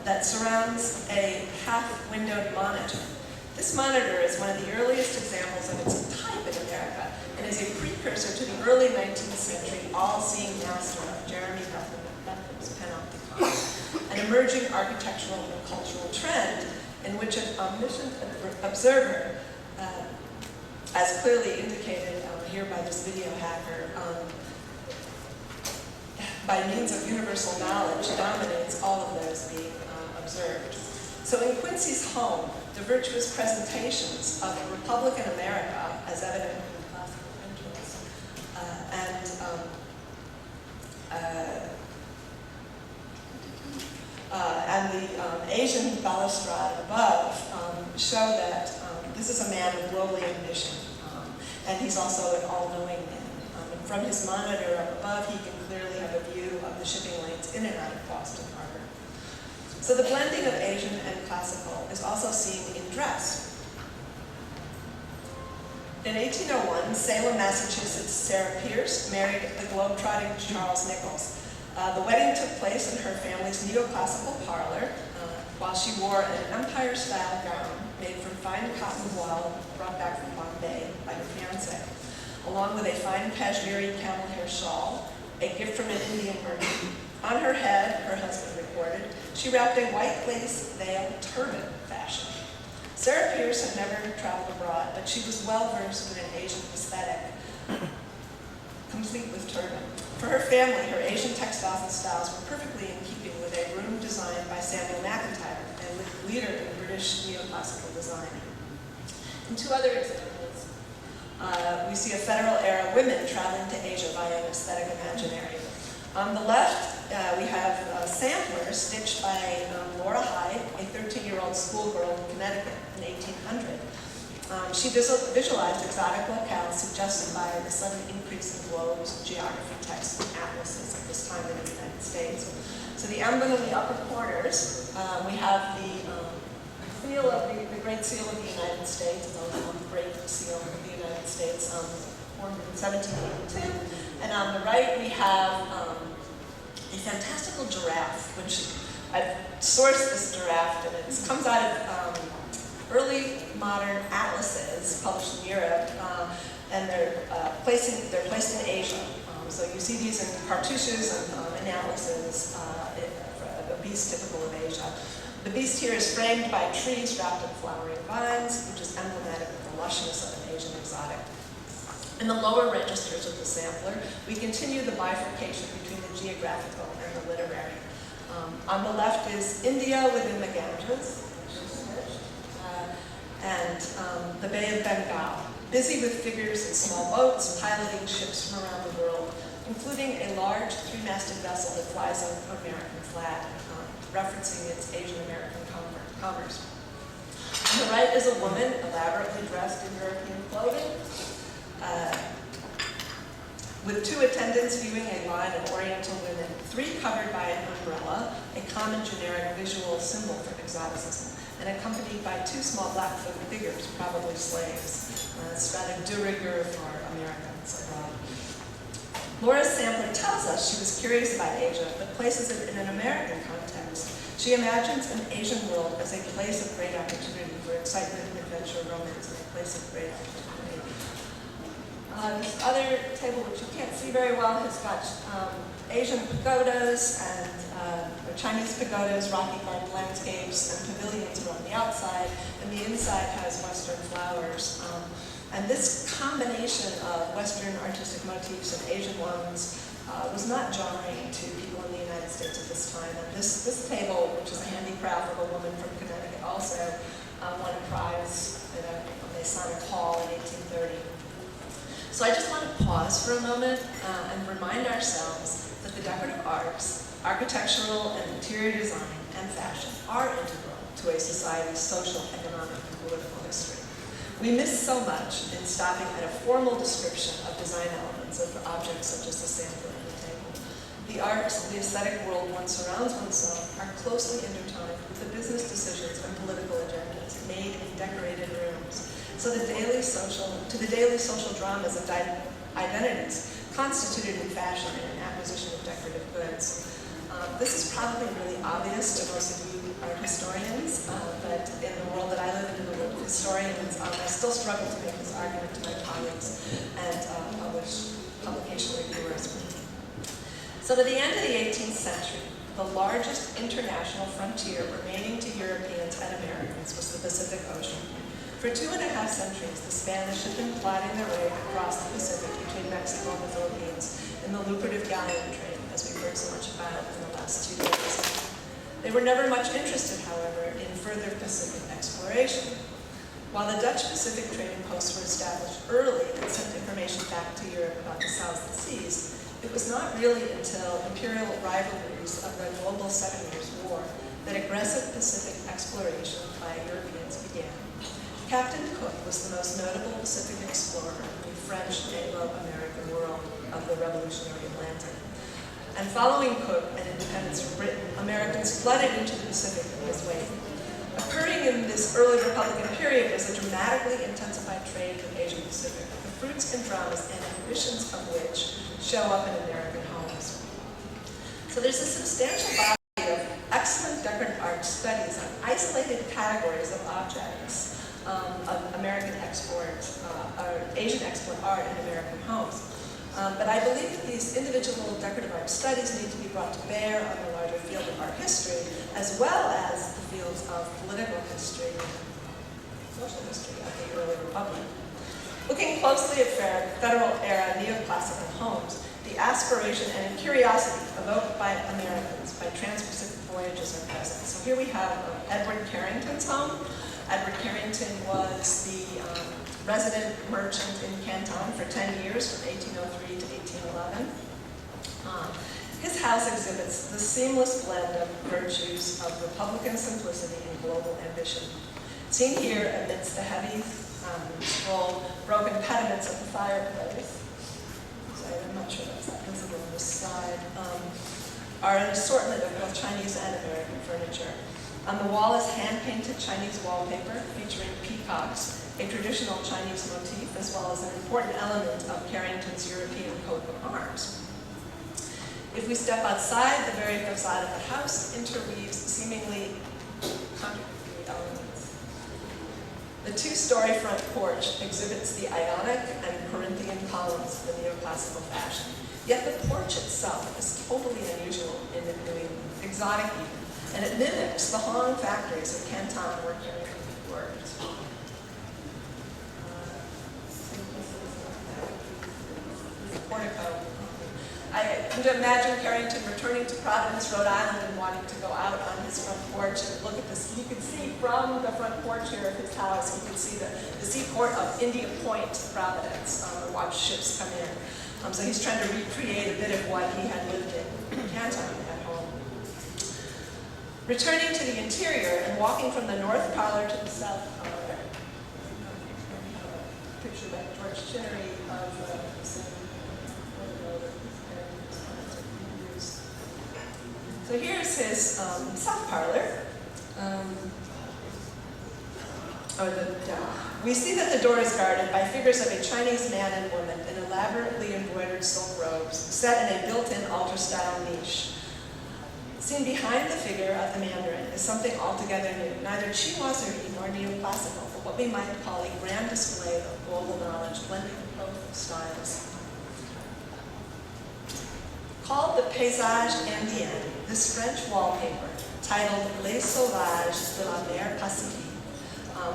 that surrounds a half-windowed monitor. This monitor is one of the earliest examples of its type in America and is a precursor to the early 19th century all-seeing master of Jeremy Bentham's panopticon, an emerging architectural and cultural trend in which an omniscient observer, as clearly indicated here by this video hacker, by means of universal knowledge, dominates all of those being observed. So in Quincy's home, the virtuous presentations of Republican America, as evident in the classical pictures, and the Asian balustrade above show that this is a man with lowly ambition, and he's also an all-knowing man. From his monitor up above, he can clearly have a view of the shipping lanes in and out of Boston Harbor. So the blending of Asian and classical is also seen in dress. In 1801, Salem, Massachusetts, Sarah Pierce married the globe-trotting Charles Nichols. The wedding took place in her family's neoclassical parlor while she wore an Empire-style gown made from fine cotton voile brought back from Bombay by her fiancé. along with a fine cashmere camel hair shawl, a gift from an Indian merchant. On her head, her husband recorded, she wrapped a white lace veil turban fashion. Sarah Pierce had never traveled abroad, but she was well versed in an Asian aesthetic, complete with turban. For her family, her Asian textiles and styles were perfectly in keeping with a room designed by Samuel McIntyre, a leader in British neoclassical design. In two other examples, we see a federal-era women traveling to Asia via an aesthetic imaginary. On the left, we have a sampler stitched by Laura Hyde, a 13-year-old schoolgirl in Connecticut in 1800. She visualized exotic locales suggested by the sudden increase in globes, geography texts, and atlases at this time in the United States. So the emblem in the upper corners, we have the seal of the Great Seal of the United States, the Great Seal of the United States, formed in 1782. And on the right, we have a fantastical giraffe, which I've sourced this giraffe, and it comes out of early modern atlases published in Europe, and they're placed in Asia. So you see these in cartouches and atlases, a beast typical of Asia. The beast here is framed by trees wrapped in flowering vines, which is emblematic of the lushness of an Asian exotic. In the lower registers of the sampler, we continue the bifurcation between the geographical and the literary. On the left is India within the Ganges, and the Bay of Bengal, busy with figures in small boats piloting ships from around the world, including a large three-masted vessel that flies an American flag, referencing its Asian American commerce. On the right is a woman elaborately dressed in European clothing, with two attendants viewing a line of Oriental women, three covered by an umbrella, a common generic visual symbol for exoticism, and accompanied by two small black-footed figures, probably slaves. It's rather de rigueur for Americans abroad. Laura's sampler tells us she was curious about Asia, but places it in an American context. She imagines an Asian world as a place of great opportunity for excitement, adventure, romance, and a place of great opportunity. This other table, which you can't see very well, has got Asian pagodas and or Chinese pagodas, rocky carved landscapes, and pavilions around the outside, and the inside has Western flowers. And this combination of Western artistic motifs and Asian ones was not jarring to people in the United States at this time. And this table, which is a handicraft of a woman from Connecticut, also won a prize at a Masonic Hall in 1830. So I just want to pause for a moment and remind ourselves that the decorative arts, architectural and interior design, and fashion are integral to a society's social, economic, and political history. We miss so much in stopping at a formal description of design elements of objects such as the sampler and the table. The arts, the aesthetic world one surrounds oneself, are closely intertwined with the business decisions and political agendas made in decorated rooms. So to the daily social dramas of identities constituted in fashion and in acquisition of decorative goods. This is probably really obvious to most of you art historians, but in the world that I live in the world of historians, I still struggle to make this argument to my colleagues and publication reviewers. So to the end of the 18th century, the largest international frontier remaining to Europeans and Americans was the Pacific Ocean. For 2.5 centuries, the Spanish had been plotting their way across the Pacific between Mexico and the Philippines in the lucrative galleon trade, as we've heard so much about in the last 2 days. They were never much interested, however, in further Pacific exploration. While the Dutch Pacific trading posts were established early and sent information back to Europe about the South Seas, it was not really until imperial rivalries of the global 7 Years' War that aggressive Pacific exploration by Europeans began. Captain Cook was the most notable Pacific explorer in the French Anglo-American world of the revolutionary Atlantic. And following Cook and independence from Britain, Americans flooded into the Pacific in his wake. Occurring in this early Republican period was a dramatically intensified trade with Asia Pacific, the fruits and dramas and ambitions of which show up in American homes. So there's a substantial body of excellent decorative art studies on isolated categories of objects of American exports Asian export art in American homes. But I believe that these individual decorative art studies need to be brought to bear on the larger field of art history, as well as the fields of political history and social history of the early Republic. Looking closely at Federal-era neoclassical homes, the aspiration and curiosity evoked by Americans by Transpacific voyages are present. So here we have Edward Carrington's home. Edward Carrington was the resident merchant in Canton for 10 years, from 1803 to 1811. His house exhibits the seamless blend of virtues of Republican simplicity and global ambition. Seen here amidst the heavy, broken pediments of the fireplace, I'm not sure that's that visible on this side, are an assortment of both Chinese and American furniture. On the wall is hand-painted Chinese wallpaper featuring peacocks, a traditional Chinese motif, as well as an important element of Carrington's European coat of arms. If we step outside, the very facade of the house interweaves seemingly contradictory elements. The two-story front porch exhibits the Ionic and Corinthian columns of the neoclassical fashion. Yet the porch itself is totally unusual in New England, exotic even, and it mimics the Hong factories of Canton where Carrington worked. Portico. I can imagine Carrington returning to Providence, Rhode Island, and wanting to go out on his front porch and look at this. You can see from the front porch here of his house, you can see the seaport of India Point, Providence, watch ships come in. So he's trying to recreate a bit of what he had lived in Canton at home. Returning to the interior and walking from the north parlor to the south parlor, picture by George Chinnery of So here's his south parlor. We see that the door is guarded by figures of a Chinese man and woman in elaborately embroidered silk robes set in a built-in altar-style niche. Seen behind the figure of the Mandarin is something altogether new, neither chinoiserie nor neoclassical, but what we might call a grand display of global knowledge, blending both styles. Called the Paysage Indien, this French wallpaper, titled Les Sauvages de la Mer Pacifique,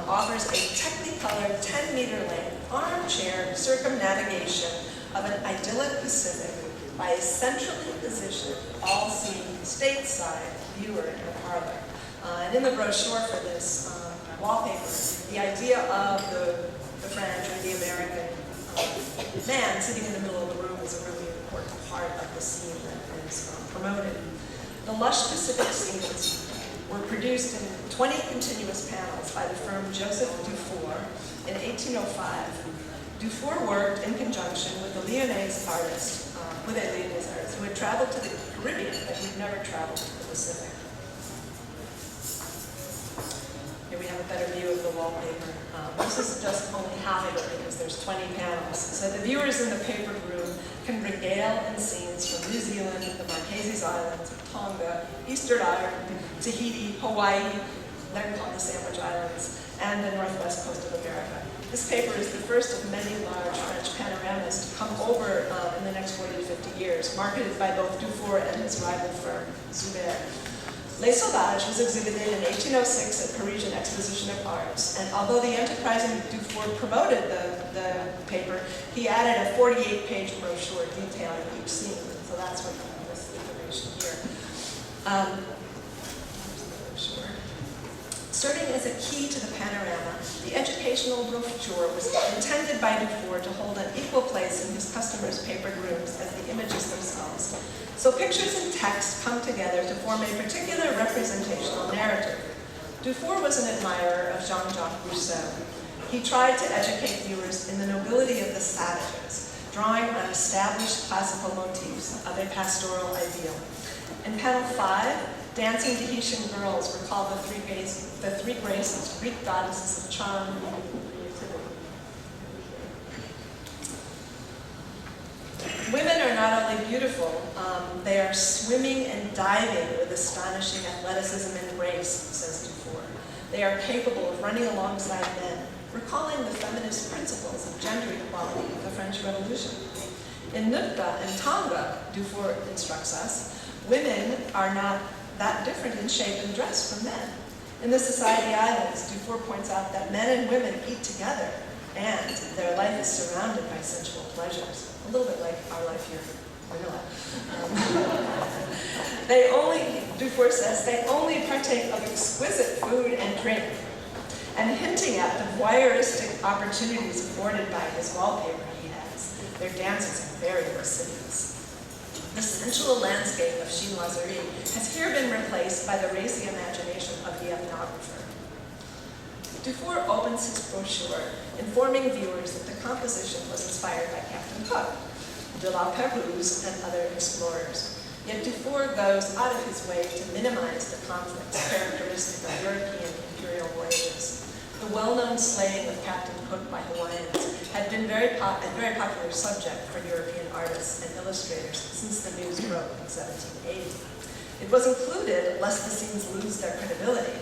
offers a technicolored 10-meter length armchair circumnavigation of an idyllic Pacific by a centrally positioned, all-seeing, stateside viewer in the parlor. And in the brochure for this wallpaper, the idea of the French or the American man sitting in the middle of the room is a really important part of the scene that is promoted. The lush Pacific scenes were produced in 20 continuous panels by the firm Joseph Dufour in 1805. Dufour worked in conjunction with a Lyonnaise artist, who had traveled to the Caribbean, but who'd never traveled to the Pacific. Here we have a better view of the wallpaper. This is just only half of it because there's 20 panels. So the viewers in the papered room can regale in scenes from New Zealand, the Marquesas Islands, Tonga, Eastern Ireland, Tahiti, Hawaii, they're called the Sandwich Islands, and the northwest coast of America. This paper is the first of many large French panoramas to come over in the next 40 to 50 years, marketed by both Dufour and his rival firm, Zuber. Les Sauvages was exhibited in 1806 at Parisian Exposition of Arts, and although the enterprising Dufour promoted the paper, he added a 48-page brochure detailing each scene. So that's what this information here. Serving as a key to the panorama, the educational brochure was intended by Dufour to hold an equal place in his customers' papered rooms as the images themselves. So pictures and text come together to form a particular representational narrative. Dufour was an admirer of Jean-Jacques Rousseau. He tried to educate viewers in the nobility of the savages, drawing on established classical motifs of a pastoral ideal. In panel 5, dancing Tahitian girls were called the three graces, Greek goddesses of charm and creativity. Women are not only beautiful, they are swimming and diving with astonishing athleticism and grace, says Dufour. They are capable of running alongside men, recalling the feminist principles of gender equality of the French Revolution. In Nukta and Tonga, Dufour instructs us, women are not that different in shape and dress from men. In the Society Islands, Dufour points out that men and women eat together, and their life is surrounded by sensual pleasures. A little bit like our life here in Manila. Dufour says, they only partake of exquisite food and drink, and hinting at the voyeuristic opportunities afforded by his wallpaper he has. Their dances are very lascivious. The sensual landscape of chinoiserie has here been replaced by the racy imagination of the ethnographer. Dufour opens his brochure, informing viewers that the composition was inspired by Captain Cook, de la Pérouse, and other explorers. Yet Dufour goes out of his way to minimize the conflicts characteristic of European imperial voyages. The well-known slaying of Captain Cook by Hawaiians had been a very popular subject for European artists and illustrators since the news broke in 1780. It was included lest the scenes lose their credibility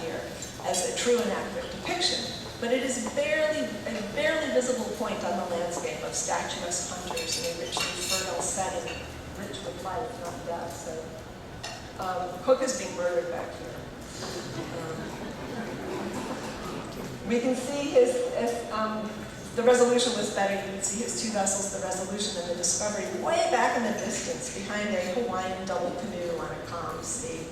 here as a true and accurate depiction, but it is a barely visible point on the landscape of statuesque hunters in a richly fertile setting, rich with life, not death. So Cook is being murdered back here. We can see his, if the Resolution was better, you would see his two vessels, the Resolution and the Discovery, way back in the distance behind a Hawaiian double canoe on a calm sea.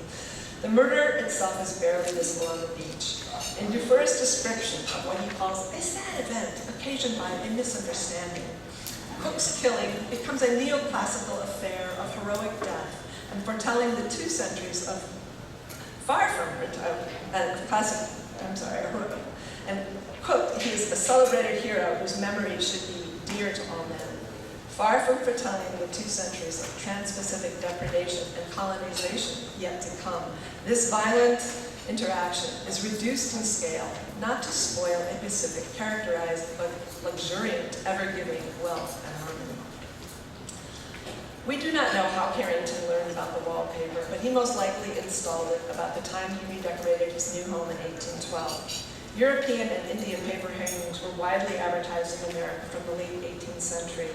The murder itself is barely visible on the beach. In Dufour's description of what he calls a sad event occasioned by a misunderstanding, Cook's killing becomes a neoclassical affair of heroic death and foretelling the 2 centuries of far from and Cook, he is a celebrated hero whose memory should be dear to all men. Far from foretelling the 2 centuries of Transpacific depredation and colonization yet to come, this violent interaction is reduced in scale, not to spoil a Pacific characterized but luxuriant, ever-giving wealth and harmony. We do not know how Carrington learned about the wallpaper, but he most likely installed it about the time he redecorated his new home in 1812. European and Indian paper hangings were widely advertised in America from the late 18th century,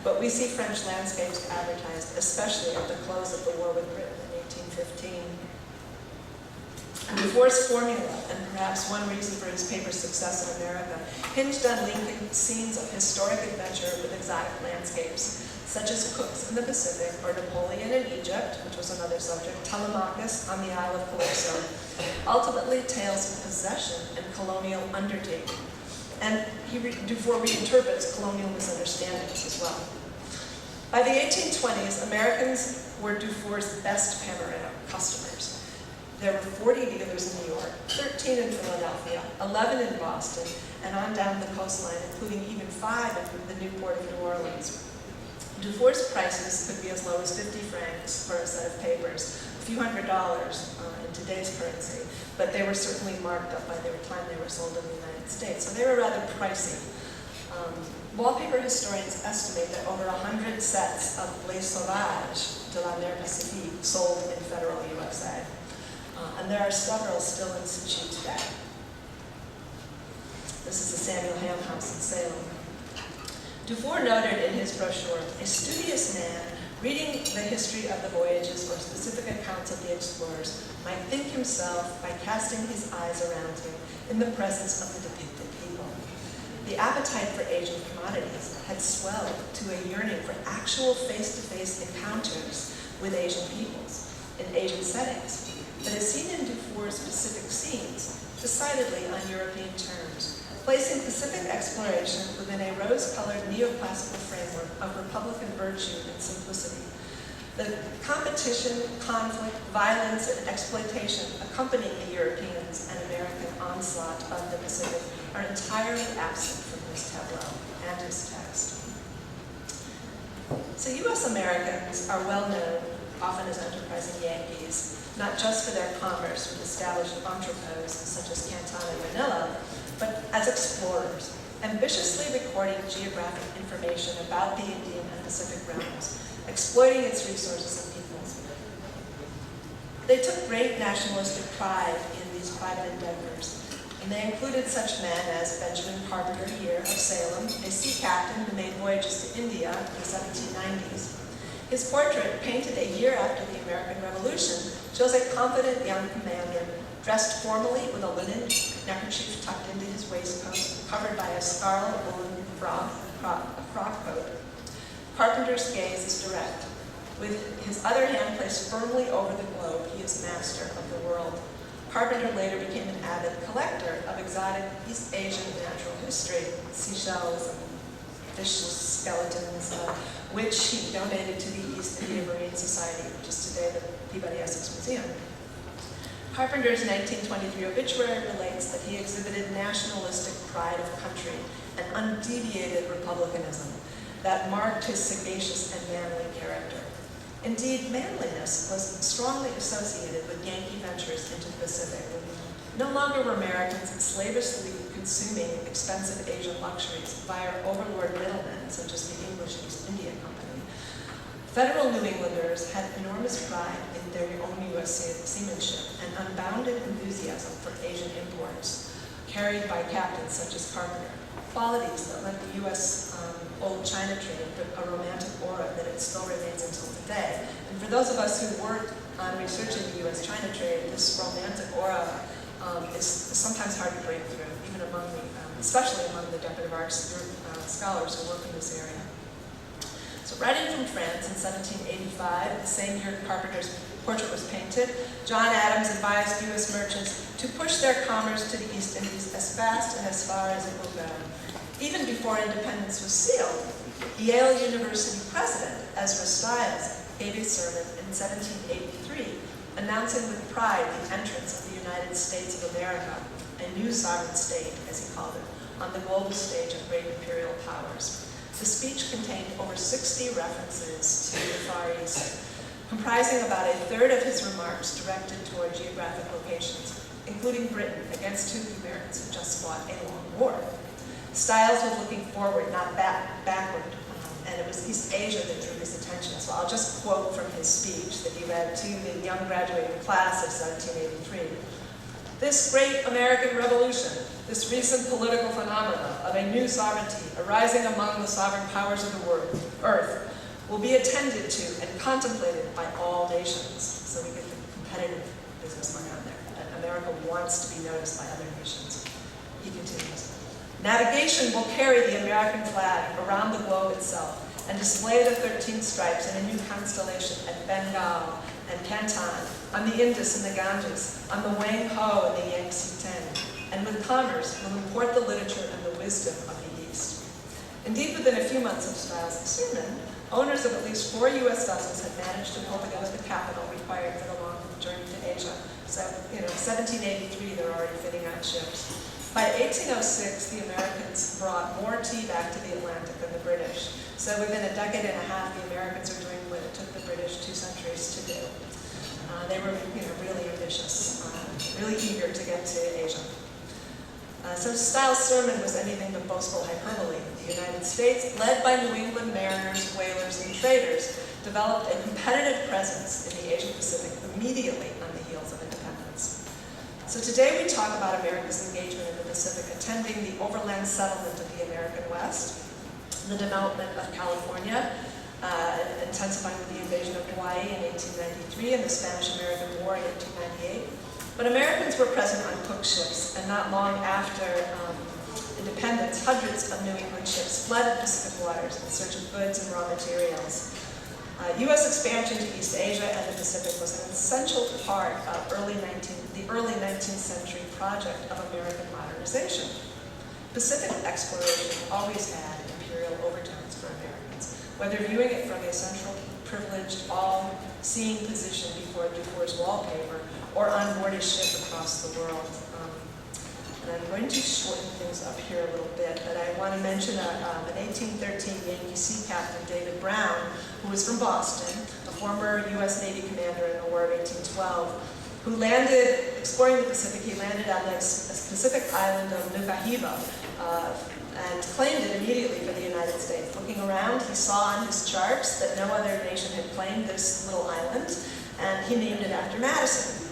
but we see French landscapes advertised, especially at the close of the war with Britain in 1815. Dufour's formula, and perhaps one reason for his paper's success in America, hinged on linking scenes of historic adventure with exotic landscapes, such as Cook's in the Pacific, or Napoleon in Egypt, which was another subject, Telemachus on the Isle of Calypso, ultimately tales of possession and colonial undertaking. And Dufour reinterprets colonial misunderstandings as well. By the 1820s, Americans were Dufour's best panorama customers. There were 40 dealers in New York, 13 in Philadelphia, 11 in Boston, and on down the coastline, including even 5 in the new port of New Orleans. Dufour's prices could be as low as 50 francs for a set of papers, a few $100s in today's currency, but they were certainly marked up by the time they were sold in the United States, so they were rather pricey. Wallpaper historians estimate that over 100 sets of Les Sauvages de la Mer Pacifique sold in federal USA. And there are several still in situ today. This is the Samuel Ham House in Salem. Dufour noted in his brochure, a studious man reading the history of the voyages or specific accounts of the explorers might think himself by casting his eyes around him in the presence of the depicted people. The appetite for Asian commodities had swelled to a yearning for actual face-to-face encounters with Asian peoples in Asian settings, but as seen in Dufour's specific scenes, decidedly on European terms, placing Pacific exploration within a rose-colored neoclassical framework of republican virtue and simplicity. The competition, conflict, violence, and exploitation accompanying the Europeans and American onslaught of the Pacific are entirely absent from his tableau and his text. So U.S. Americans are well known, often as enterprising Yankees, not just for their commerce with established entrepôts such as Canton and Manila, but as explorers, ambitiously recording geographic information about the Indian and Pacific realms, exploiting its resources and peoples. They took great nationalistic pride in these private endeavors, And they included such men as Benjamin Carpenter here of Salem, a sea captain who made voyages to India in the 1790s. His portrait, painted a year after the American Revolution, shows a confident young commander dressed formally with a linen neckerchief tucked into his waistcoat, covered by a scarlet woolen frock coat. Carpenter's gaze is direct. With his other hand placed firmly over the globe, he is master of the world. Carpenter later became an avid collector of exotic East Asian natural history, seashells and fish skeletons, which he donated to the East India Marine Society, which is today the Peabody Essex Museum. Carpenter's 1923 obituary relates that he exhibited nationalistic pride of country and undeviated republicanism that marked his sagacious and manly character. Indeed, manliness was strongly associated with Yankee ventures into the Pacific. No longer were Americans slavishly consuming expensive Asian luxuries via overlord middlemen, such as the English East India Company. Federal New Englanders had enormous pride in their own U.S. seamanship and unbounded enthusiasm for Asian imports, carried by captains such as Carpenter, qualities that lent the U.S. Old China trade a romantic aura that it still remains until today. And for those of us who work on researching the U.S. China trade, this romantic aura is sometimes hard to break through, even among the, especially among the decorative arts scholars who work in this area. So writing from France in 1785, the same year Carpenter's portrait was painted, John Adams advised U.S. merchants to push their commerce to the East Indies as fast and as far as it will go. Even before independence was sealed, Yale University president Ezra Stiles gave a sermon in 1783 announcing with pride the entrance of the United States of America, a new sovereign state, as he called it, on the global stage of great imperial powers. The speech contained over 60 references to the Far East, comprising about a third of his remarks directed toward geographic locations, including Britain, against whom the Americans had just fought a long war. Stiles was looking forward, not backward, and it was East Asia that drew his attention. So I'll just quote from his speech that he read to the young graduating class of 1783. This great American Revolution, this recent political phenomena of a new sovereignty arising among the sovereign powers of the earth, will be attended to and contemplated by all nations. So we get the competitive business going on there. That America wants to be noticed by other nations. He continues. Navigation will carry the American flag around the globe itself and display the 13 stripes in a new constellation at Bengal and Canton, on the Indus and the Ganges, on the Wang Ho and the Yangtze Teng, and with commerce will import the literature and the wisdom of the East. Indeed, within a few months of Stiles' sermon, owners of at least 4 U.S. vessels had managed to pull together the capital required for the long journey to Asia. So, 1783, they're already fitting out ships. By 1806, the Americans brought more tea back to the Atlantic than the British. So within a decade and a half, the Americans are doing what it took the British 2 centuries to do. They were really ambitious, really eager to get to Asia. So Stiles' sermon was anything but boastful hyperbole. The United States, led by New England mariners, whalers, and traders, developed a competitive presence in the Asia Pacific immediately on the heels of independence. So today we talk about America's engagement in the Pacific, attending the overland settlement of the American West, the development of California, intensifying with the invasion of Hawaii in 1893 and the Spanish-American War in 1898. But Americans were present on Cook ships, and not long after independence, hundreds of New England ships flooded Pacific waters in search of goods and raw materials. U.S. expansion to East Asia and the Pacific was an essential part of the early 19th century project of American modernization. Pacific exploration always had imperial overtones for Americans, whether viewing it from a central, privileged, all-seeing position before Dufour's wallpaper or on board a ship across the world. And I'm going to shorten things up here a little bit, but I want to mention an 1813 Yankee sea captain, David Brown, who was from Boston, a former U.S. Navy commander in the War of 1812, who landed, exploring the Pacific, he landed on the Pacific island of Nuka Hiva and claimed it immediately for the United States. Looking around, he saw on his charts that no other nation had claimed this little island, and he named it after Madison.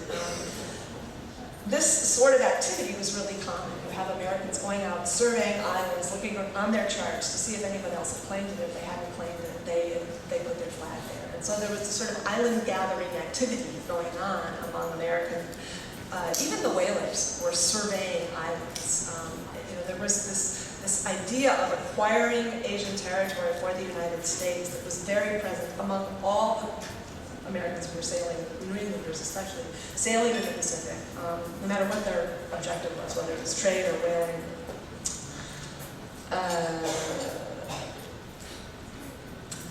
this sort of activity was really common. You have Americans going out surveying islands, looking on their charts to see if anyone else had claimed it. If they hadn't claimed it, they put their flag there. And so there was this sort of island gathering activity going on among American. Even the whalers were surveying islands. There was this idea of acquiring Asian territory for the United States that was very present among all the Americans who were sailing, New Englanders especially, sailing in the Pacific, no matter what their objective was, whether it was trade or whaling.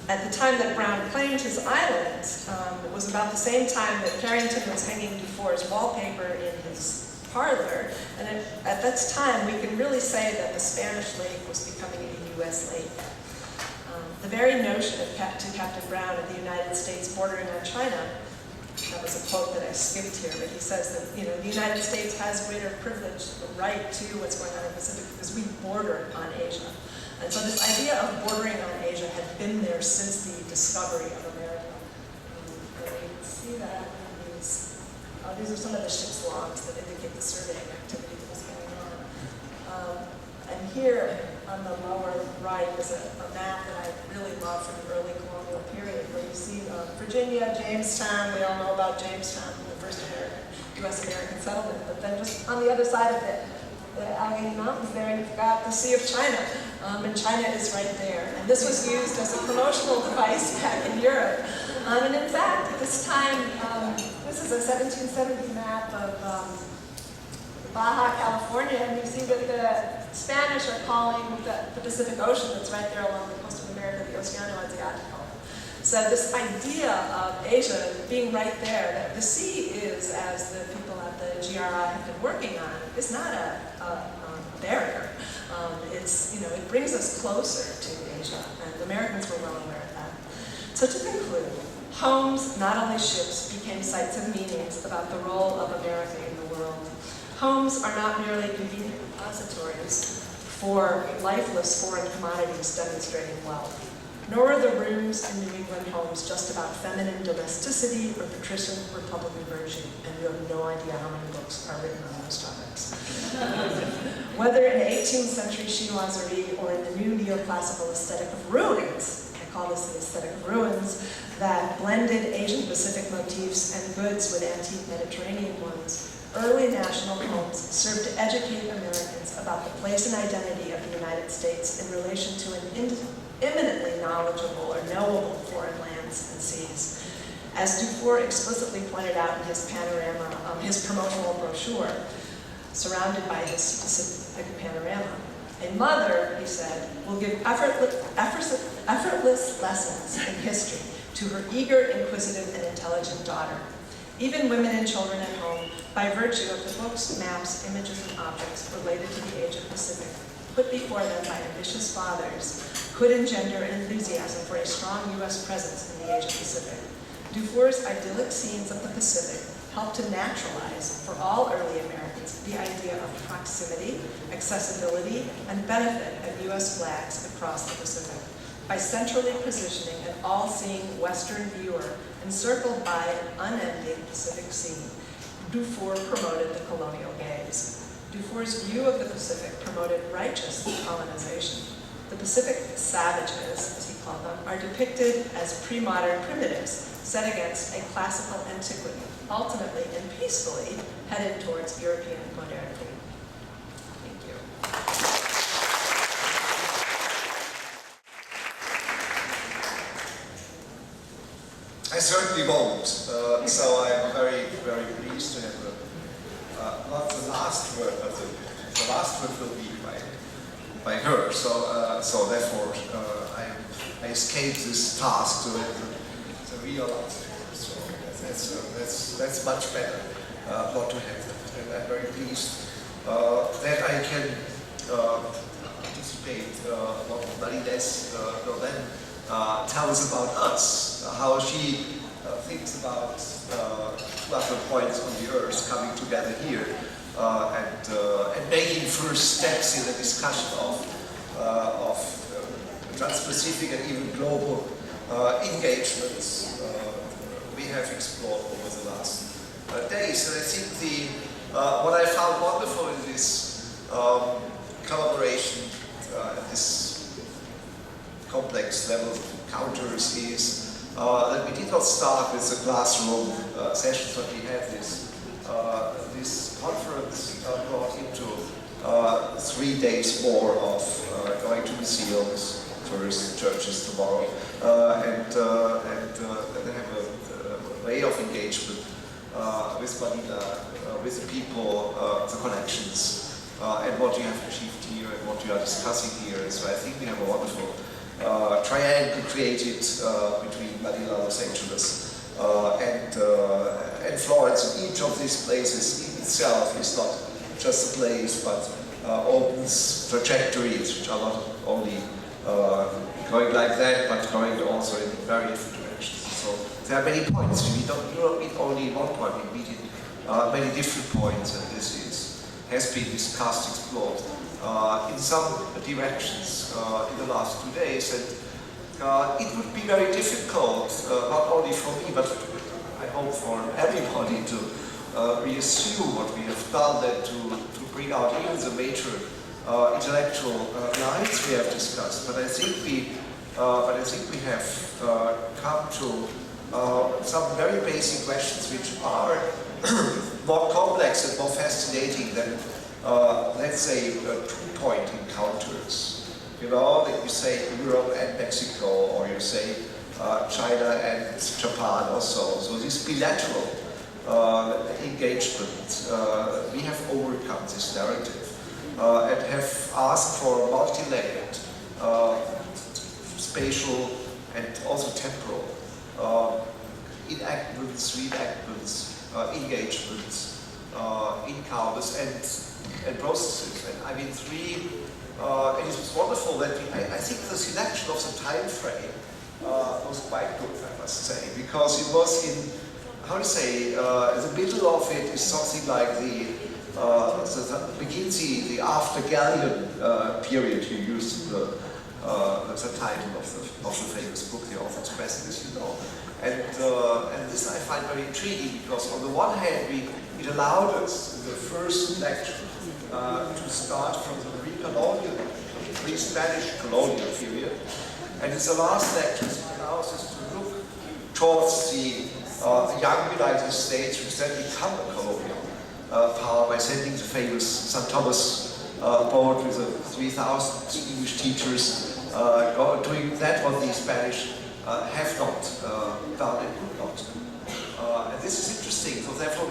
At the time that Brown claimed his islands, it was about the same time that Carrington was hanging Dufour's wallpaper in his parlor, and at that time we can really say that the Spanish lake was becoming a U.S. lake. The very notion of to Captain Brown of the United States bordering on China, that was a quote that I skipped here, but he says that the United States has greater privilege, the right to what's going on in the Pacific because we border on Asia. And so this idea of bordering on Asia had been there since the discovery of America. And you can see that in these are some of the ship's logs that indicate the surveying activity that was going on. And here on the lower right is a map that I really love from the early colonial period, where you see Virginia, Jamestown. We all know about Jamestown, the first U.S. American settlement. But then just on the other side of it, the Allegheny Mountains there, you've got the Sea of China, and China is right there. And this was used as a promotional device back in Europe. And in fact, at this time, this is a 1770 map of Baja, California, and you see that the Spanish are calling the Pacific Ocean that's right there along the coast of America, the Oceano Asiatico. So this idea of Asia being right there, that the sea is, as the people at the GRI have been working on, is not a barrier. It brings us closer to Asia, and the Americans were well aware of that. So to conclude, homes, not only ships, became sites of meanings about the role of America in the world. Homes are not merely convenient repositories for lifeless foreign commodities demonstrating wealth. Nor are the rooms in New England homes just about feminine domesticity or patrician Republican virtue, and you have no idea how many books are written on those topics. Whether in 18th century chinoiserie or in the new neoclassical aesthetic of ruins, I call this the aesthetic of ruins, that blended Asian Pacific motifs and goods with antique Mediterranean ones, early national homes served to educate Americans about the place and identity of the United States in relation to an eminently knowledgeable or knowable foreign lands and seas. As Dufour explicitly pointed out in his panorama, his promotional brochure, surrounded by his Pacific panorama, a mother, he said, will give effortless lessons in history to her eager, inquisitive, and intelligent daughter. Even women and children at home, by virtue of the books, maps, images, and objects related to the Asia Pacific, put before them by ambitious fathers, could engender enthusiasm for a strong U.S. presence in the Asia Pacific. Dufour's idyllic scenes of the Pacific helped to naturalize, for all early Americans, the idea of proximity, accessibility, and benefit of U.S. flags across the Pacific. By centrally positioning an all-seeing Western viewer encircled by an unending Pacific Sea, Dufour promoted the colonial gaze. Dufour's view of the Pacific promoted righteous colonization. The Pacific savages, as he called them, are depicted as pre-modern primitives set against a classical antiquity, ultimately and peacefully headed towards European modernity. Thank you. I certainly won't, so I'm very, very pleased to have not the last word, but the last word will be by her. So therefore, I escaped this task to the real answer. So that's much better not to have that. And I'm very pleased that I can anticipate what Mariles will then tell us about us, how she thinks about two other points on the Earth coming together here and making first steps in the discussion of Transpacific and even global engagements we have explored over the last days. And I think What I found wonderful in this collaboration, this complex level of encounters is that we did not start with the classroom sessions, but we had this conference brought into 3 days more of going to museums, first churches tomorrow, and then have a way of engagement with Manila, with the people, the connections, and what you have achieved here and what you are discussing here. And so I think we have a wonderful triangle created between Manila, Los Angeles, and Florence. And each of these places in itself is not just a place, but opens trajectories which are not only going like that, but going also in very different directions. So there are many points. You don't meet only one point, we meet many different points, and this has been discussed, explored in some directions in the last 2 days. And it would be very difficult, not only for me, but I hope for everybody, to reassume what we have done, that to bring out even the major intellectual lines we have discussed. But I think we have come to some very basic questions which are more complex and more fascinating than, let's say, two-point encounters. You know, that you say Europe and Mexico, or you say China and Japan or so. So this bilateral engagement, we have overcome this narrative and have asked for multi-layered, spatial and also temporal enactments, reenactments, engagements, encounters and processes. And I mean, it was wonderful that I think the selection of the time frame was quite good, I must say, because it was in, how to say, the middle of it is something like begins the after Gallian period. You used the title of the famous book, The Author's Present, you know. And this I find very intriguing, because on the one hand, it allowed us in the first lecture to start from the pre-colonial, pre-Spanish colonial period, and in the last lecture it allows us to look towards the young United States, which then become a colonial power by sending the famous St. Thomas boat with 3,000 English teachers doing that what the Spanish have not done and could not. And this is interesting. So therefore,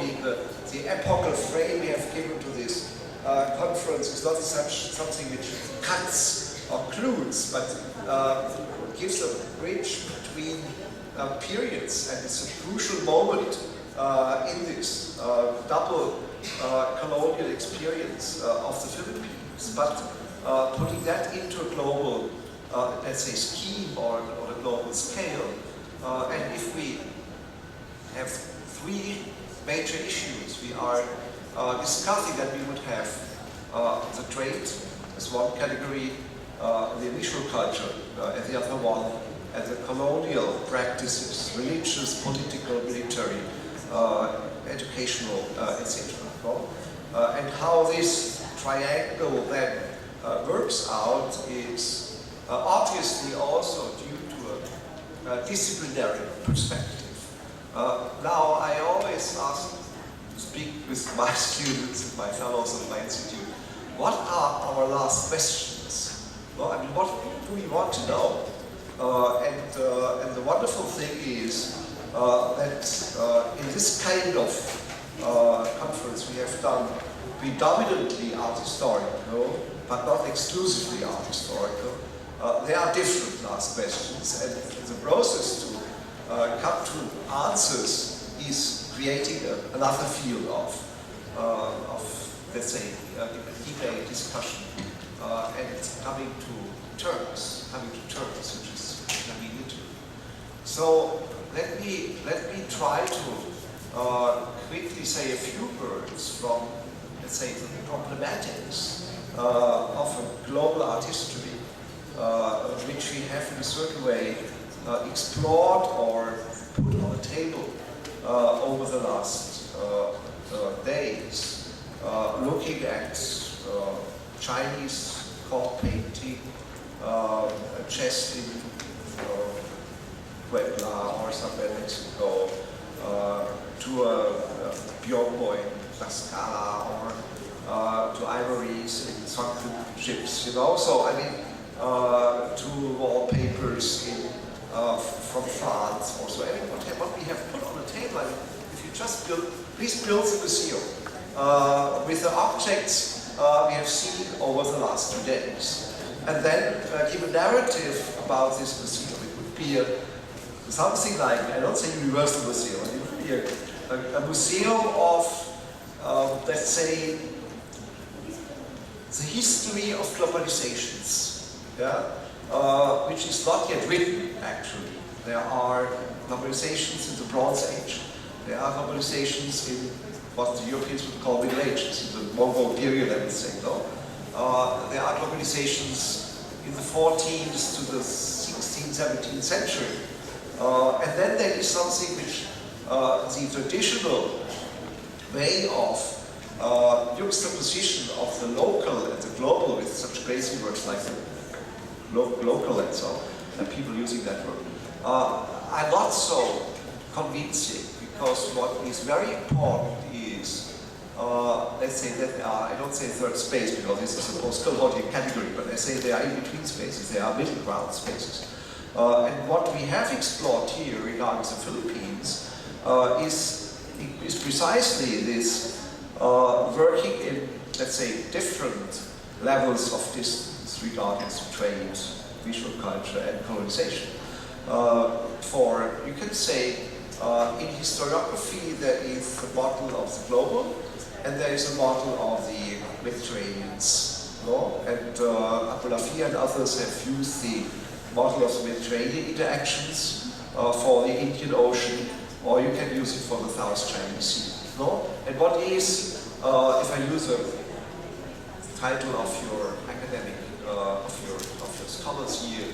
the epochal frame we have given to this conference is not something which cuts or clues, but gives a bridge between periods, and it's a crucial moment in this double colonial experience of the Philippines. But putting that into a global, let's say, scheme or a global scale, and if we have 3 major issues, we are discussing that we would have the trade as one category, the initial culture as the other one, and the colonial practices, religious, political, military, educational, etc. And how this triangle then works out is obviously also due to a disciplinary perspective. Now, I always ask to speak with my students and my fellows of my institute, what are our last questions? Well, I mean, what do we want to know? And the wonderful thing is that in this kind of conference we have done predominantly art historical, but not exclusively art historical. There are different last questions, and the process to come to answers is creating another field of let's say, debate, discussion, and coming to terms, which is immediate. So let me try to quickly say a few words from, let's say, the problematics of a global art history, which we have in a certain way explored or put on the table over the last days. looking at Chinese chalk painting, a chest in Puebla or somewhere in Mexico, to a Biombo in Tlaxcala, or to ivories in sunken ships, you know. So I mean, to wallpapers in from France or so. I mean, what we have put on the table, I mean, if you just build, please build the museum with the objects we have seen over the last 2 days, and then give a narrative about this museum. It would be something like, I don't say universal museum, it would be a museum of, let's say, the history of globalizations, yeah? Which is not yet written, actually. There are globalizations in the Bronze Age. There are globalizations in what the Europeans would call Middle Ages, in the Mongol period, I would say, no? There are globalizations in the 14th to the 16th, 17th century. And then there is something which the traditional way of juxtaposition of the local and the global, with such crazy words like the local and so, and people using that word, are not so convincing, because what is very important is, let's say that I don't say third space because this is a post-colonial category, but I say they are in-between spaces, they are middle ground spaces. And what we have explored here regarding the Philippines is precisely this working in, let's say, different levels of distance regarding trade, visual culture, and colonization. For, you can say, in historiography there is the model of the global, and there is a model of the Mediterraneans. No? And Abulafia and others have used the model of the Mediterranean interactions for the Indian Ocean, or you can use it for the South China Sea. No? And what is, if I use a title of your academic, of your scholars here,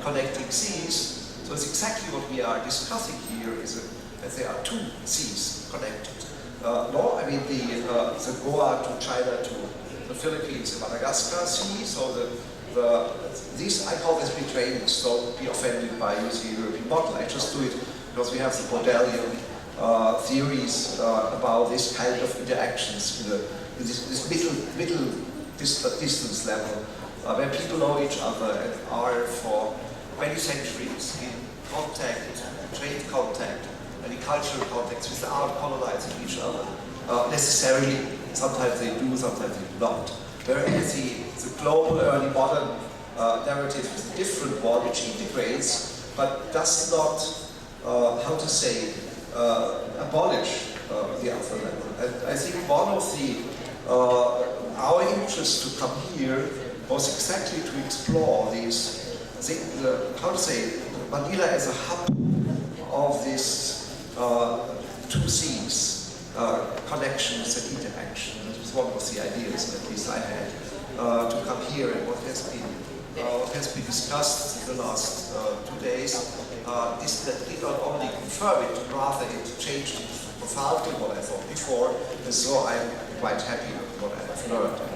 connecting seas, so it's exactly what we are discussing here, is that there are two seas connected. No, I mean the Goa to China to the Philippines, the Madagascar Sea, so these, I call this Mediterranean, so don't be offended by using the European model. I just do it because we have the Bordelian theories about this kind of interactions in this middle distance level, where people know each other and are for many centuries in contact, trade contact, and in cultural context without colonizing each other. Necessarily, sometimes they do, sometimes they do not. Whereas the global early modern narrative is a different one, which integrates, but does not, how to say, abolish the other level. And I think one of our interest to come here was exactly to explore these, how to say, Manila as a hub of these two seas, connections and interaction. That was one of the ideas, at least I had, to come here, and what has been discussed in the last 2 days is that did not only confirm it, rather it changed profoundly what I thought before, and so I'm quite happy with what I have learned and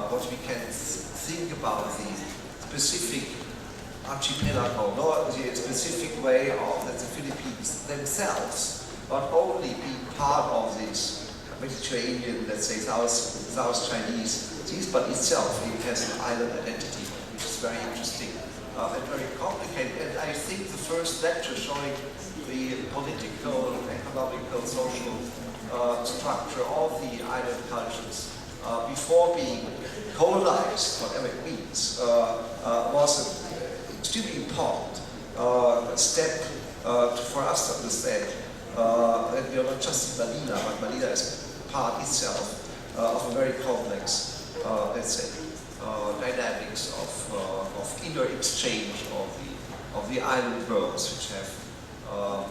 what we can think about the specific archipelago, no, the specific way of that the Philippines themselves not only being part of this Mediterranean, let's say South Chinese seas, but itself it has an island identity, which is very interesting and very complicated. And I think the first lecture showing the political, economical, social structure of the island cultures before being colonized, whatever it means, was an extremely important step for us to understand that we are not just in Manila, but Manila is part itself of a very complex, let's say, dynamics of inner exchange of the island worlds, which have,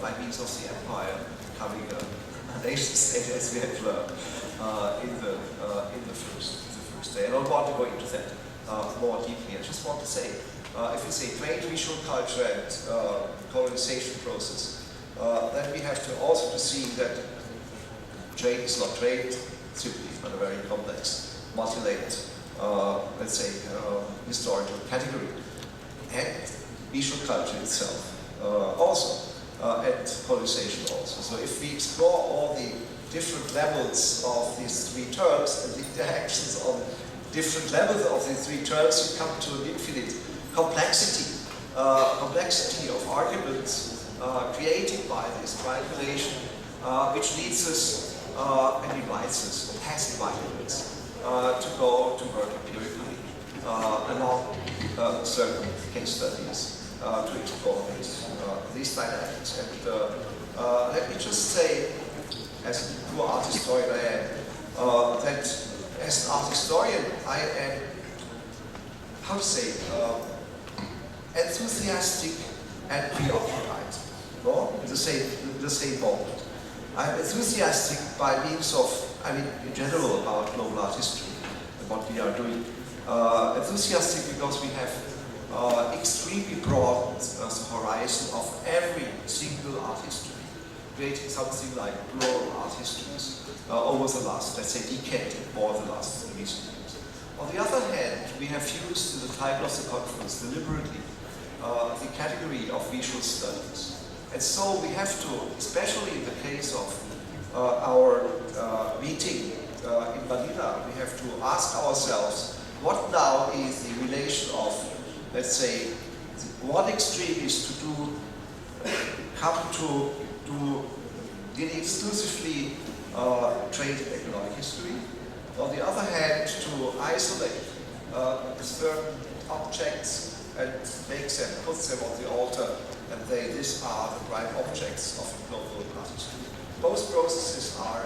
by means of the empire, becoming a nation state, as we have learned in the first day. I don't want to go into that more deeply. I just want to say, if you say trade, visual culture, and colonization process, then we have to also see that trade is not trade, simply, but a very complex, multi-layered, let's say, historical category. And visual culture itself also, and colonization also. So if we explore all the different levels of these three terms and the interactions on different levels of these three terms, you come to an infinite complexity, complexity of arguments created by this triangulation, which leads us and invites us, or has invited us, to go to work empirically along certain case studies to explore these dynamics. And let me just say, as a true art historian I am, that as an art historian I am, how to say, enthusiastic and preoccupied, no? In the same moment. I'm enthusiastic by means of, in general about global art history and what we are doing. Enthusiastic because we have extremely broadened the horizon of every single art history, creating something like plural art histories over the last, let's say, decade or the last recent years. On the other hand, we have used in the title of the conference deliberately the category of visual studies. And so we have to, especially in the case of our meeting in Manila, we have to ask ourselves, what now is the relation of, let's say, one extreme is to come to dealing exclusively trade and economic history. On the other hand, to isolate certain objects and make them, put them on the altar, and these are the prime objects of global art history. Both processes are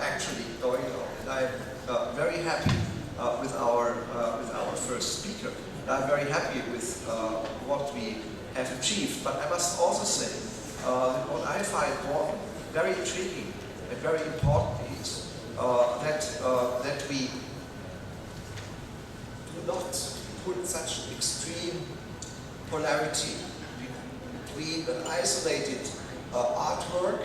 actually going on, and I'm very happy with our first speaker. And I'm very happy with what we have achieved. But I must also say that what I find very intriguing and very important is that we do not put such extreme polarity between an isolated artwork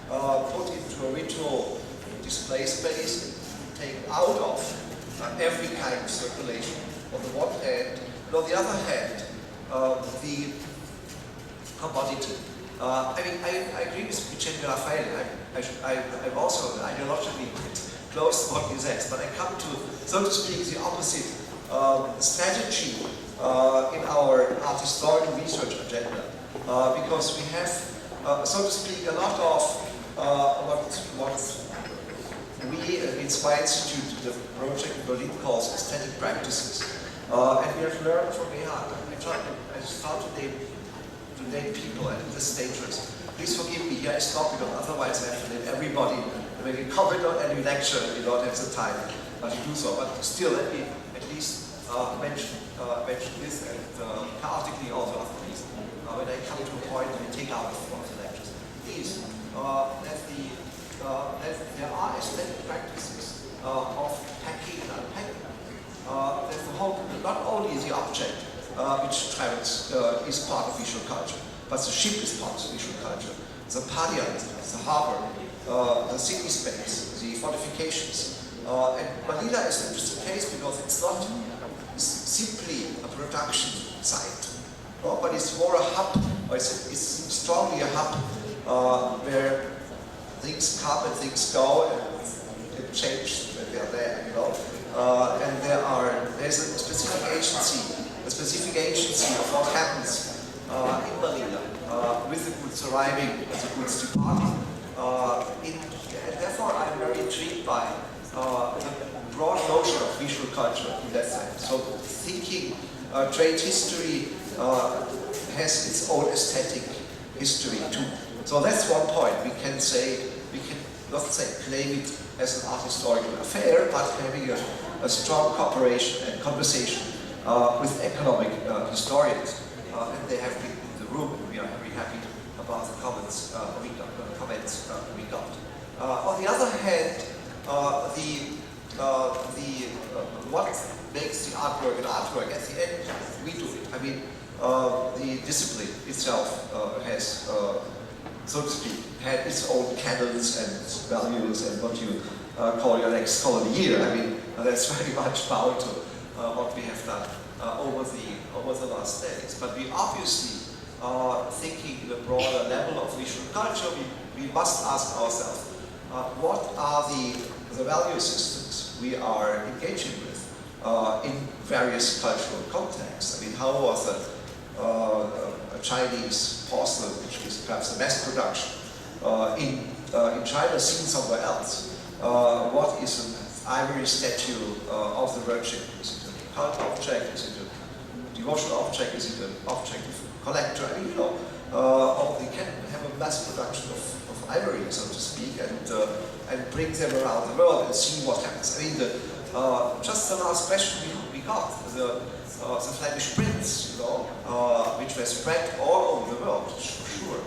put into a ritual display space and taken out of every kind of circulation on the one hand, and on the other hand, the commodity. I agree with Vincenzo Raffaele. I'm also ideologically close to what he says, but I come to, so to speak, the opposite strategy in our art historical research agenda, because we have, so to speak, a lot of what we at Inspire Institute, the project in Berlin, calls aesthetic practices, and we have learned from Gerhard. I start to name people, and it's dangerous. Please forgive me, here I stop because otherwise I have to name everybody. When you comment on any lecture, you don't have the time to do so. But still, let me at least mention this, and chaotically also after this. When I come to a point and take out one of the lectures, please, that there are aesthetic practices of packing and unpacking. That the whole, not only the object which travels is part of visual culture, but the ship is part of visual culture. The padia, the harbor, the city space, the fortifications. And Manila is an interesting case because it's not simply a production site, no? But it's more a hub, or it's strongly a hub where things come and things go and change when they're there, you know. And there's a specific agency of what happens in Manila with the goods arriving and the goods departing. And therefore, I'm very intrigued by the broad notion of visual culture in that sense. So thinking trade history has its own aesthetic history too. So that's one point. We can not claim it as an art historical affair, but having a strong cooperation and conversation with economic historians. And they have been in the room, and we are very happy about the comments we got. On the other hand, what makes the artwork an artwork, at the end, we do it. I mean, the discipline itself has, so to speak, had its own canons and values and what you call your next colony year. I mean, that's very much bound to what we have done over the last days. But we obviously are thinking in a broader level of visual culture. We must ask ourselves, what are the value systems we are engaging with in various cultural contexts? I mean, how was a Chinese porcelain, which is perhaps a mass production, in China seen somewhere else? What is an ivory statue of the Virgin? Is it a cult object? Is it a devotional object? Is it an object of a collector? I mean, you know, or they can have a mass production of ivory, so to speak, and bring them around the world and see what happens. I mean, just the last question we got, the Flemish prints, you know, which were spread all over the world, for sure,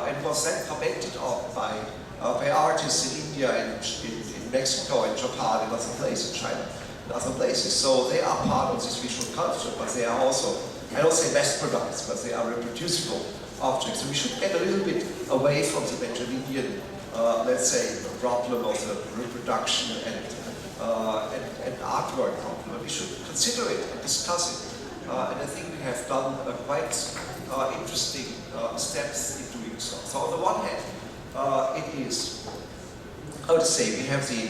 and was then commented on by artists in India and in Mexico and Japan and other places, China and other places. So they are part of this visual culture, but they are also, I don't say mass products, but they are reproducible objects. So we should get a little bit away from the Benjaminian, let's say, problem of the reproduction and artwork problem. We should consider it and discuss it. And I think we have done quite interesting steps in doing so. So on the one hand, it is, how to say, we have the,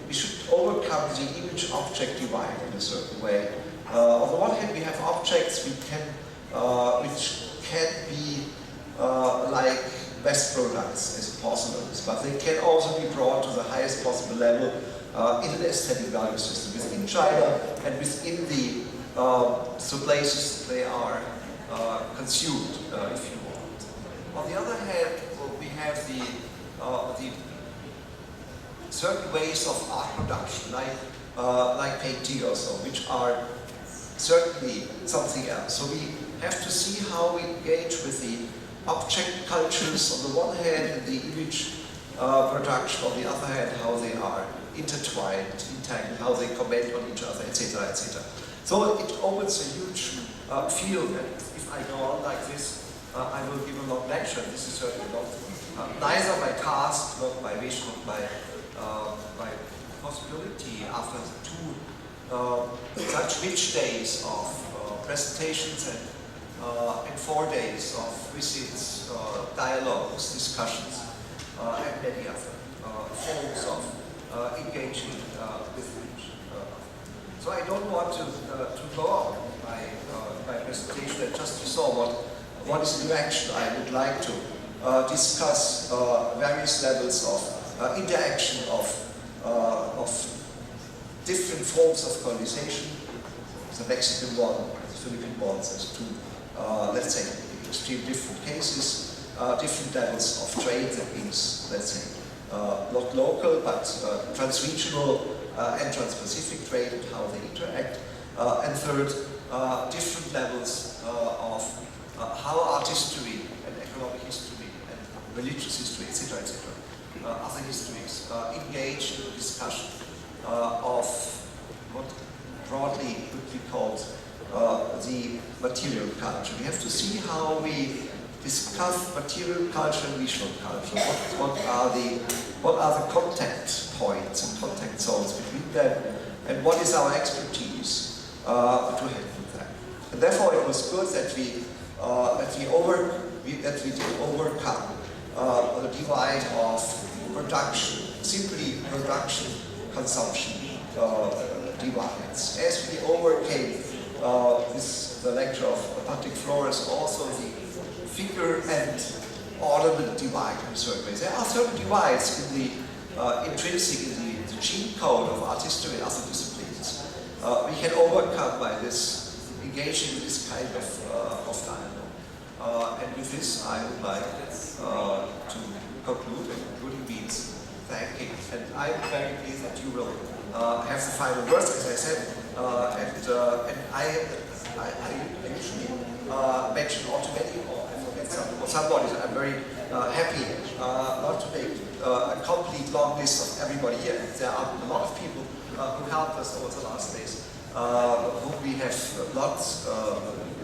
we should overcome the image-object divide in a certain way. On the one hand, we have objects which can be like best products as porcelains, but they can also be brought to the highest possible level in an aesthetic value system within China and within the places they are consumed, if you want. On the other hand, we have the certain ways of art production, like painting or so, which are certainly something else. So we have to see how we engage with the object cultures on the one hand and the image production on the other hand, how they are intertwined, entangled, how they comment on each other, etc., etc. So it opens a huge field, and if I go on like this, I will give a long lecture. This is certainly not neither my task, not my wish, not my possibility after two such rich days of presentations and 4 days of visits, dialogues, discussions, and many other forms of engaging with each other. So I don't want to go on my presentation. I just saw what is the direction I would like to discuss various levels of interaction of different forms of colonization. The Mexican one, the Philippine ones, there's two, let's say, extreme different cases, different levels of trade. That means, let's say, not local, but transregional and Transpacific trade and how they interact. And third, different levels of how art history and economic history and religious history, etc., etc., other histories engage in the discussion of what broadly would be called the material culture. We have to see how we discuss material culture and visual culture. What are the contact points and contact zones between them, and what is our expertise to help with that. And therefore, it was good that we did overcome the divide of production, simply production consumption divides. As we overcame the lecture of Patrick Flores, also the figure and ornament divide in certain ways. There are certain divides in the intrinsic in the gene code of art history and other disciplines. We can overcome by this, engaging in this kind of dialogue. And with this, I would like to conclude, and concluding means thanking. And I'm very pleased that you will have the final words, as I said. And I usually mention automatically, or I forget somebody. I'm very happy not to make a complete long list of everybody here. There are a lot of people who helped us over the last days, whom we have not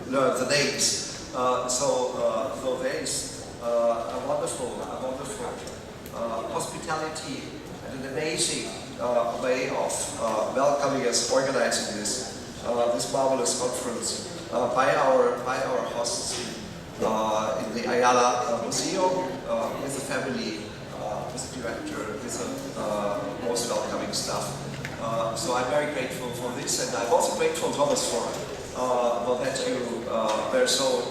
learned the names. So there is a wonderful hospitality and an amazing way of welcoming us, organizing this marvelous conference by our hosts in the Ayala Museum with the family, with the director, with the most welcoming staff. So I'm very grateful for this, and I'm also grateful, Thomas, for that you were so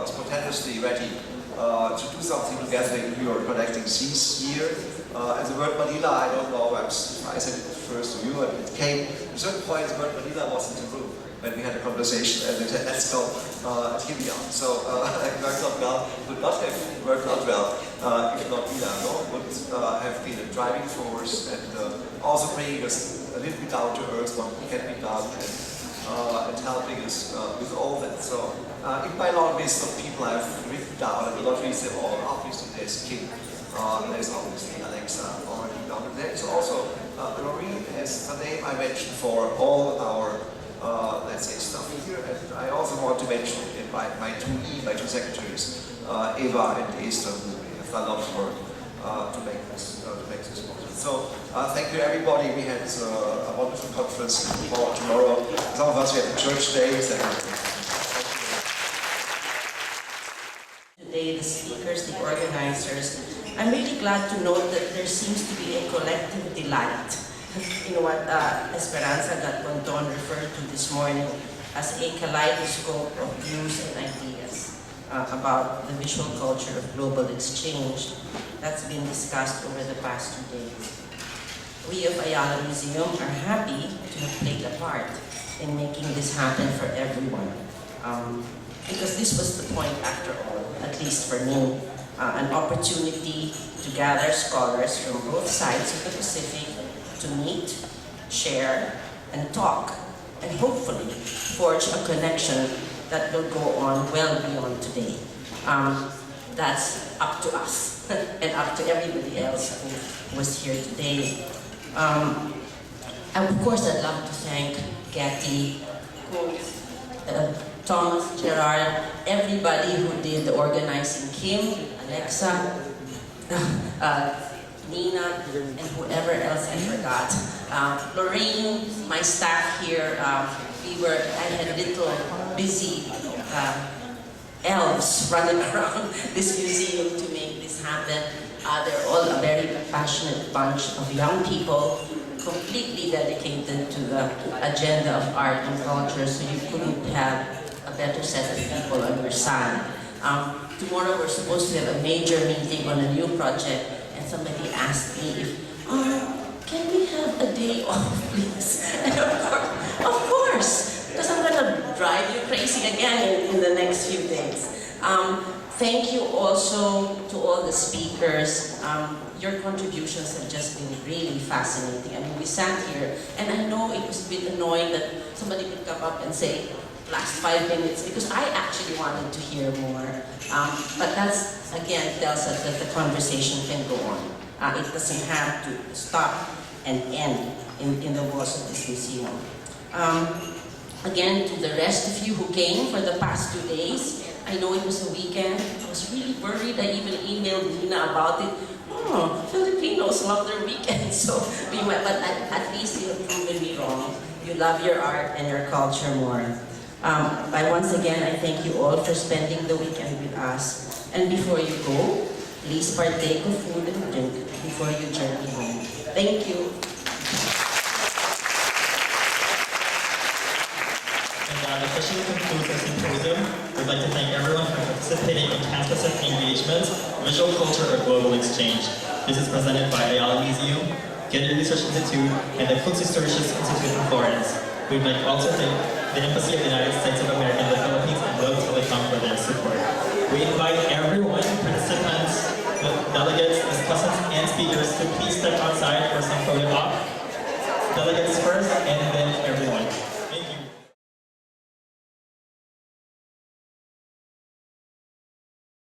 spontaneously ready to do something together in your Connecting Seas year. And the word Manila, I don't know, I said it first to you, and it came, at a certain point the word Manila was in the room when we had a conversation, and we said, let's go, here we are. So it worked out well, would not have worked out well if not Milano would have been a driving force and also bringing us a little bit down to earth, what can be done, and helping us with all that. So in my long list of people I've written down, I will not read them all. Obviously there's Kim, there's obviously Alexa already down, and there's also Lorraine as the name I mentioned for all our let's say stuff here, and I also want to mention my two secretaries, Eva and Esther, who have done a lot of work to make this possible. So thank you everybody. We had a wonderful conference tomorrow. Some of us we have church days. Today, the speakers, the organizers, I'm really glad to note that there seems to be a collective delight in what Esperanza Gatbonton referred to this morning as a kaleidoscope of views and ideas about the visual culture of global exchange that's been discussed over the past 2 days. We of Ayala Museum are happy to have played a part in making this happen for everyone. Because this was the point after all, at least for me, an opportunity to gather scholars from both sides of the Pacific to meet, share, and talk, and hopefully forge a connection that will go on well beyond today. That's up to us and up to everybody else who was here today. And of course, I'd love to thank Getty, Thomas, Gerhard, everybody who did the organizing, Kim, Alexa, Nina, and whoever else I forgot. Lorraine, my staff here, I had little busy elves running around this museum to make this happen. They're all a very passionate bunch of young people, completely dedicated to the agenda of art and culture, so you couldn't have a better set of people on your side. Tomorrow we're supposed to have a major meeting on a new project, and somebody asked me if, can we have a day off, please? And of course, because I'm gonna drive you crazy again in the next few days. Thank you also to all the speakers. Your contributions have just been really fascinating. I mean, we sat here, and I know it was a bit annoying that somebody would come up and say, last 5 minutes, because I actually wanted to hear more. But that's, again, tells us that the conversation can go on. It doesn't have to stop and end in the walls of this museum. Again, to the rest of you who came for the past 2 days, I know it was a weekend. I was really worried. I even emailed Nina about it. Oh, Filipinos love their weekends, so we went, but at least you have proven me wrong. You love your art and your culture more. Once again, I thank you all for spending the weekend with us. And before you go, please partake of food and drink before you journey home. Thank you. And that officially concludes our symposium. We'd like to thank everyone for participating in Transpacific Engagement, Visual Culture or Global Exchange. This is presented by Ayala Museum, Getty Research Institute, and the Constitutions Institute in Florence. We'd like also to thank the Embassy of the United States of America in the Philippines and Globe Telecom for their support. We invite everyone, participants, delegates, discussants, and speakers to please step outside for some photo op. Delegates first, and then